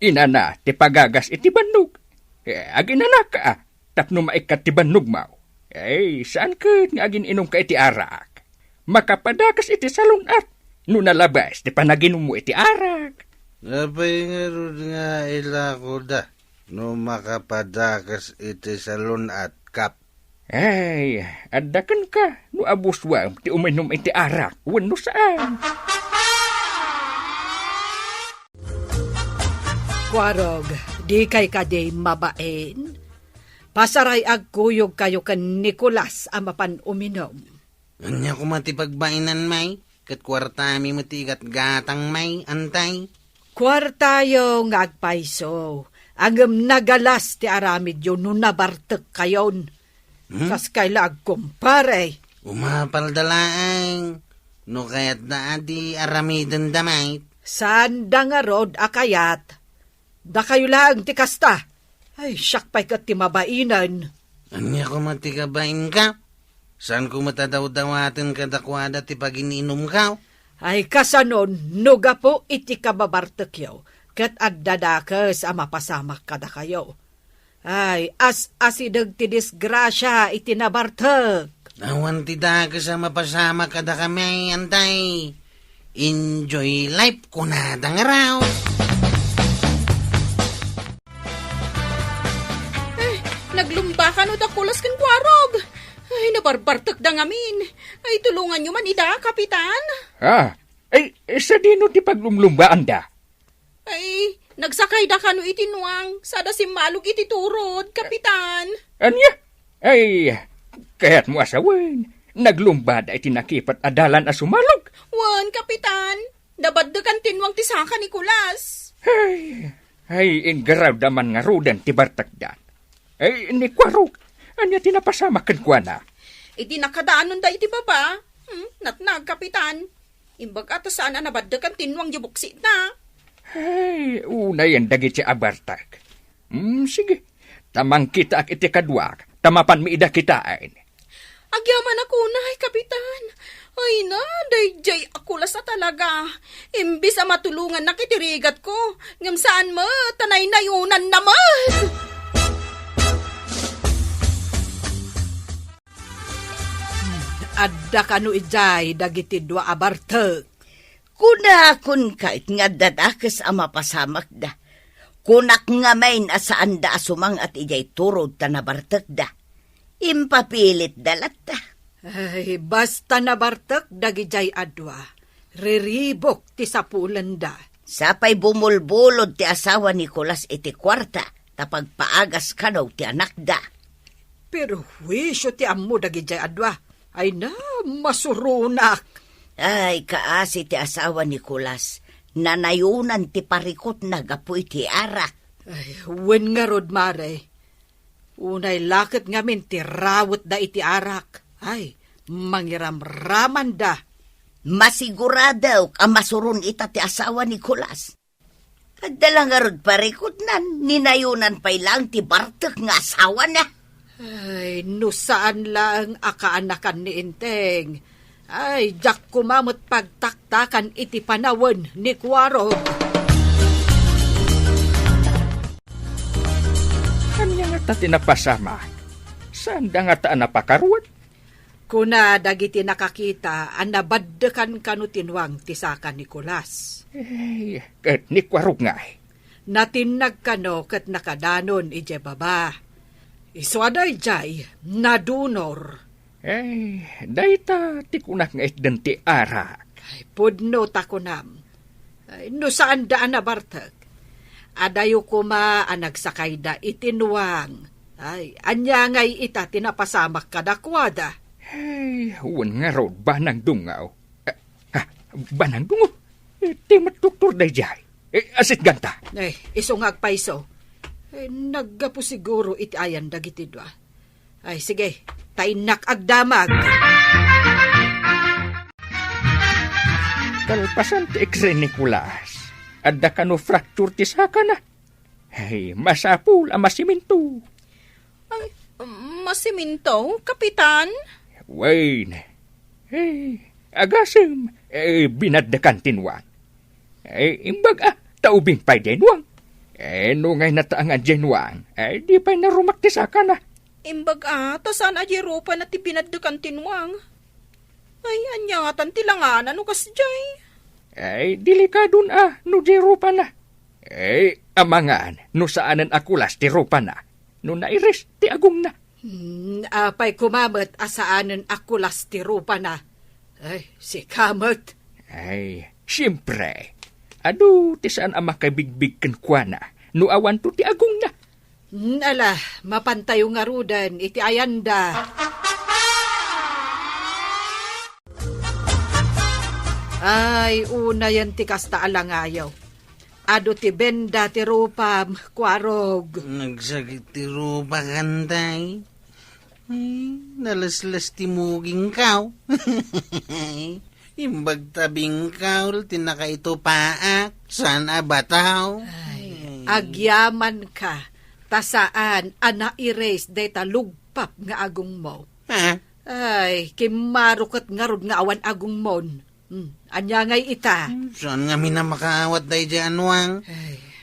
Inana, ti pagagas iti banog. Aginana ka, tapno maikat ti banog mo. Saan ka nga agin inom ka iti arak? Makapadakas iti salunat. No nalabas, ti panaginom mo iti arak. Napay nga rod nga ilako da. No makapadakas iti salunat kap. Adakan ka. No abuswam, ti uminom iti arak. Wano saan? Kwarog, di kay kaday mabain. Pasaray agkuyog kayo kan Nicolas amapan uminom. Anya ko matipagbainan may. Kat kwartami matigat gatang may antay. Kwartayo nga agpaiso. Angem nagalas ti aramid yun no nabartek kayon. Kas kaila agkumpare. Umapaldalaang. No kayat na adi aramidon damay. Saan da nga rod akayat? Da kayo lang ti kasta. Ay, syakpay kat ti mabainan. Anya ko matikabain ka? Saan ko matadaw-dawatin kadakwada ti pag-ininom ka? Ay, kasanon, nuga po iti kababartekyaw. Kat addadakas ama pasamak kada kayo. Ay, asidag ti disgrasya iti nabartek. Awan ti dakas sa mapasama kada kami, antay. Enjoy life ko na dangaraw. Naglumba ka no dakulas kan kwarog. Ay, nabarbartak da ngamin. Ay, tulungan nyo man ida, kapitan. Sa dino ti paglumlumbaan da? Ay, nagsakay da ka no itinuang. Sada si malug iti turod, kapitan. Anya? Kaya't mo asawan. Naglumba da iti nakipat adalan a sumalog. Wan, kapitan. Dabaddakan tinwang ti Saka Nicolas. Ingaraw daman nga rudan ti bartakdan. Ni Kwarog, anya tinapasama kan kwa na? Iti nakadaanon da iti baba. Natnag, kapitan. Imbag ata saan nabaddakan tinwang jabuksit na. Una yan dagit si abartak. Sige, tamang kita ak iti kadwak, tamapan mi ida kitain. Agyaman ako na, kapitan. Ay na, dayjay akulas na talaga. Imbis a matulungan na kitirigat ko. Ngam saan mo, tanay na yunan naman. Adda kanu ijay dagiti dua abartek. Kuna kun kait nga dadakas ama pasamak da. Kunak nga main asaan da asumang at ijay turod ta nabartek da. Impapilit dalat da. Ay, basta nabartek dagijay adwa. Riribok ti sapulan da. Sapay bumulbulod ti asawa ni Nicolas iti kwarta tapag paagas kanaw ti anak da. Pero wisyo ti ammo dagijay adwa. Ay na, masurunak. Ay, kaasi ti asawa ni Nicolas. Nanayunan ti parikot na gapoy ti arak. Ay, wen nga rod mare. Unay lakit ngamin ti rawat da iti arak. Ay, mangiramraman da. Masiguradaw ka masurun ita ti asawa ni Nicolas. Kadala nga rod parikot nan, ninayunan pa'y lang ti Bartek nga asawa na. Ay, no saan lang akaanakan ni Inteng. Ay, jak kumamot pagtaktakan iti panawan ni Kwarog. Kanya nga ta tinapasama. Saan da nga ta napakaruat? Kuna dagiti nakakita, anabaddekan kanu tinwang ti Saka Nicolas. Kat ni Kwarog nga. Natinag kano kat nakadanon ije baba. Iswaday jay, nadunor. Dayta ti kunak nga itden ti arak. Ay, pudno takunam. Ay, no saan daan na bartag? Adayo kuma anagsakay da itinuwang. Ay, anya ngay ita tinapasamak kadakwada. Huwan nga raw banang dungaw. Banang dungaw? Ti matuktor da jay. Asit ganta. Ay, isungag paiso. Naggapo siguro iti ayan dagiti dua. Ay, sige, tainak agdamag. Kalpasan ti X-ray Nicolas. Adda ka no fracture ti Saka na. Masapul ang masiminto. Ay, masiminto, kapitan? Wayne. Agasem, binaddakan tinwang. Imbag taubing pa'y denwang. No ngay nataangan denwang, di pa'y narumaktisaka na. Imbag tasan ajeropa na ti pinaddakan tinwang. Ay, anyatan tilanganan no kasjay. Delikadun no jeropa na. Amangan, no saanan akulas ti ropa na. No nairis ti agong na. Apay kumamat asaanan ako lastirupa na. Ay, si kamot. Siyempre. Ado, ti saan ang makabigbig kan kwa na. No awan to ti agong na. Ala, mapantayo nga rudan, iti ayanda. Ay, una yan ti kasta alangayaw. Ado ti benda ti rupam, kwarog. Nagsakit ti rupa kanday. Ay, nalaslas ti muging kaw. Imbag tabing kaw, tinaka ito paak. Saan abataw? Agyaman ka. Tasaan, ana ires deta lugpap nga agong mo. Ha? Ay, kimarukot nga rod nga awan agong mon. Anya ngay ita. Saan nga minamakaawat day dyan wang?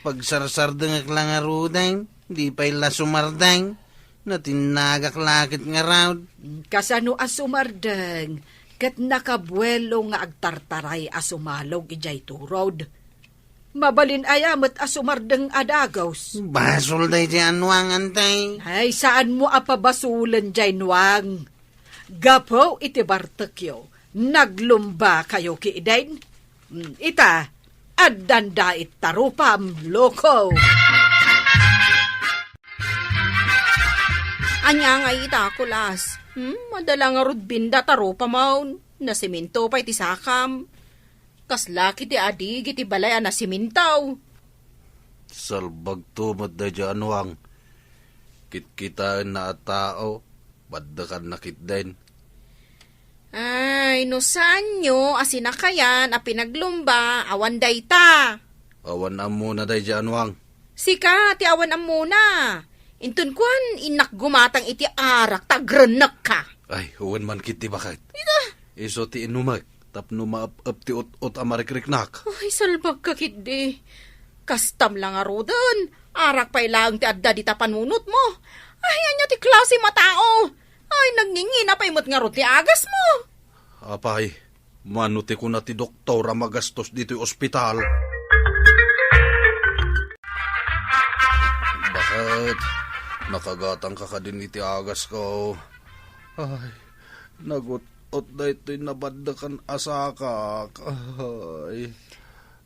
Pagsarsardang lang nga ruday, di pa'y lasumarday. Natinagak lakit nga raw. Kasano asumardeng, kat nakabuelo nga agtartaray asumalog ijay turod. Mabalin ayamat asumardeng adagaws. Basol day dyan wang antay. Ay, saan mo apabasulan jay nuwang? Gapo iti bartekyo, naglumba kayo kiidain. Ita, addanda itarupam, loko. Anya nga ita kulas. Madala nga rod binda taro pa maun. Nasimento pa iti sakam. Kaslaki ti adig iti balay na simintaw. Salbag tumot day dyan wang. Kitkitaan na tao, baddakan na kitdain. Ay, no saan nyo, asinakayan, a pinaglumba, awan day ta. Awan na muna day dyan wang. Sika, ti awan am muna. Intun kwan, inak gumatang iti arak, tagranak ka. Ay, huwan man kiti bakit. Iso ti inumag, tapno maap ti ut amarikriknak. Ay, salbag ka kidi. Kastam lang arudan. Arak pa'y lang ti adda di tapanunot mo. Ay, anya ti klase matao. Ay, nagngingina pa'y mo't nga ro ti agas mo. Apay, manuti ko na ti doktor magastos dito yung ospital. Bakit? Nakagatang ka din iti agas ko. Ay, nagut-ot na ito'y nabadakan asakak. Ay.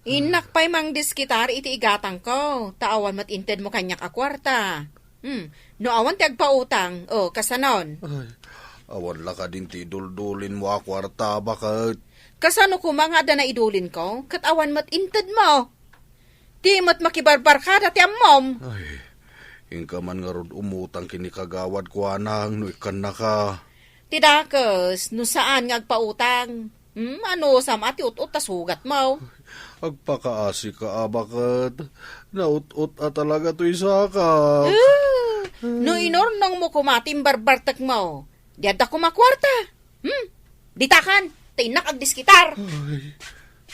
Inak pa'y mang diskitar iti igatang ko. Taawan mat inted mo kanyak akwarta. No awan ti agpautang. O, kasanon. Ay, awan la ka din ti duldulin mo akwarta, bakit? Kasano ko mga da na idulin ko? Kat awan mat inted mo. Di mat makibarbar ka dati amom. Ay, ingka man nga rod umutang kinikagawad ko anang no ikan na ka. Tidakes, no saan nga agpautang? Ano, samati ut-ut tasugat mo. Agpakaasi ka, bakit? Naut-ut talaga to'y saka. No inornong mo kumating barbartak mo. Diada ko makwarta. Ditakan, tinak agdiskitar. Ay,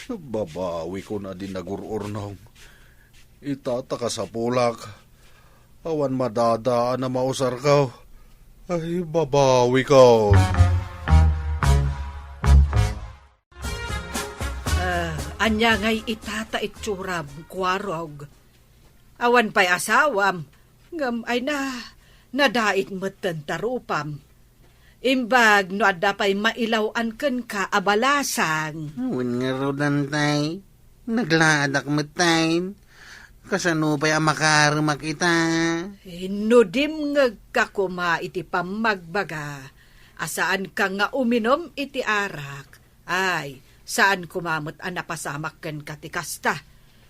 babawi ko na din nagururnong. Itataka sa pulak. Awan madadaan na mausar ka. Ay, babawi ka. Anya ngay itata itsurab, kwarog. Awan pa'y asawam, ngam ay nadait matan tarupam. Imbag no adda pa'y mailawan ken ka abalasang. Awan nga rodan tay. Naglaadak matay. Kasano pa'y makarumak ita. No dim ngagkakuma iti pamagbaga. Asaan ka nga uminom iti arak. Ay, saan kumamot napasamak ken katikasta.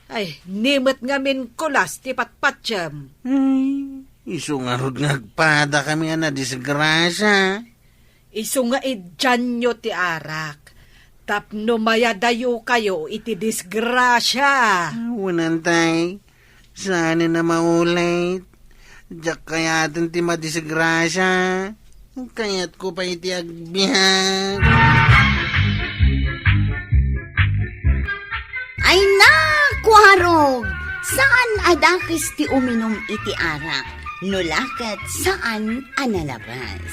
Ay, nimot ngamin kulas ti patpatsyam. Ay, iso nga rod ngagpada kami na disgrasya. Iso nga idyan nyo ti arak. Tapno mayadayo kayo iti disgrasya. Wanan tay, saan na maulit. Diyak kaya atin ti madisgrasya. Kaya't ko pa iti agbyag. Ay na, kuharog! Saan adakis ti uminom iti arak? Nulakat saan analabas?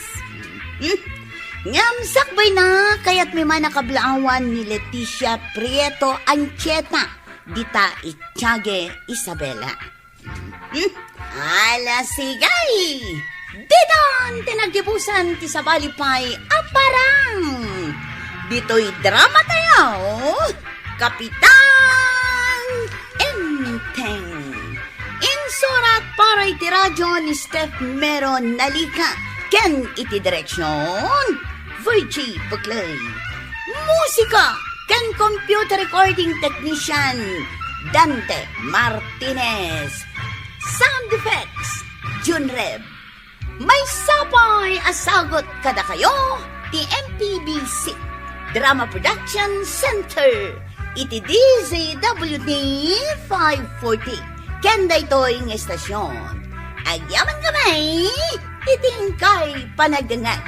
Ngam sakbay na, kaya't may manakablaawan ni Leticia Prieto Ancheta, dita Itiage Isabela. Ala sigay! Didon, tinagdibusan ti sabalipay aparang! Dito'y drama tayo, Kapitan Enteng. Insurat para iti radyo ni Steph Meron Nalika, ken iti direksyon, Virgie Buklay. Musika, ken computer recording technician, Dante Martinez. Sound effects, Junreb. May sapay asagot kada kayo, ti MPBC Drama Production Center, iti DZWD 540. Kenda ito'y ng estasyon. Agyaman kamay, itingkay panagdangat.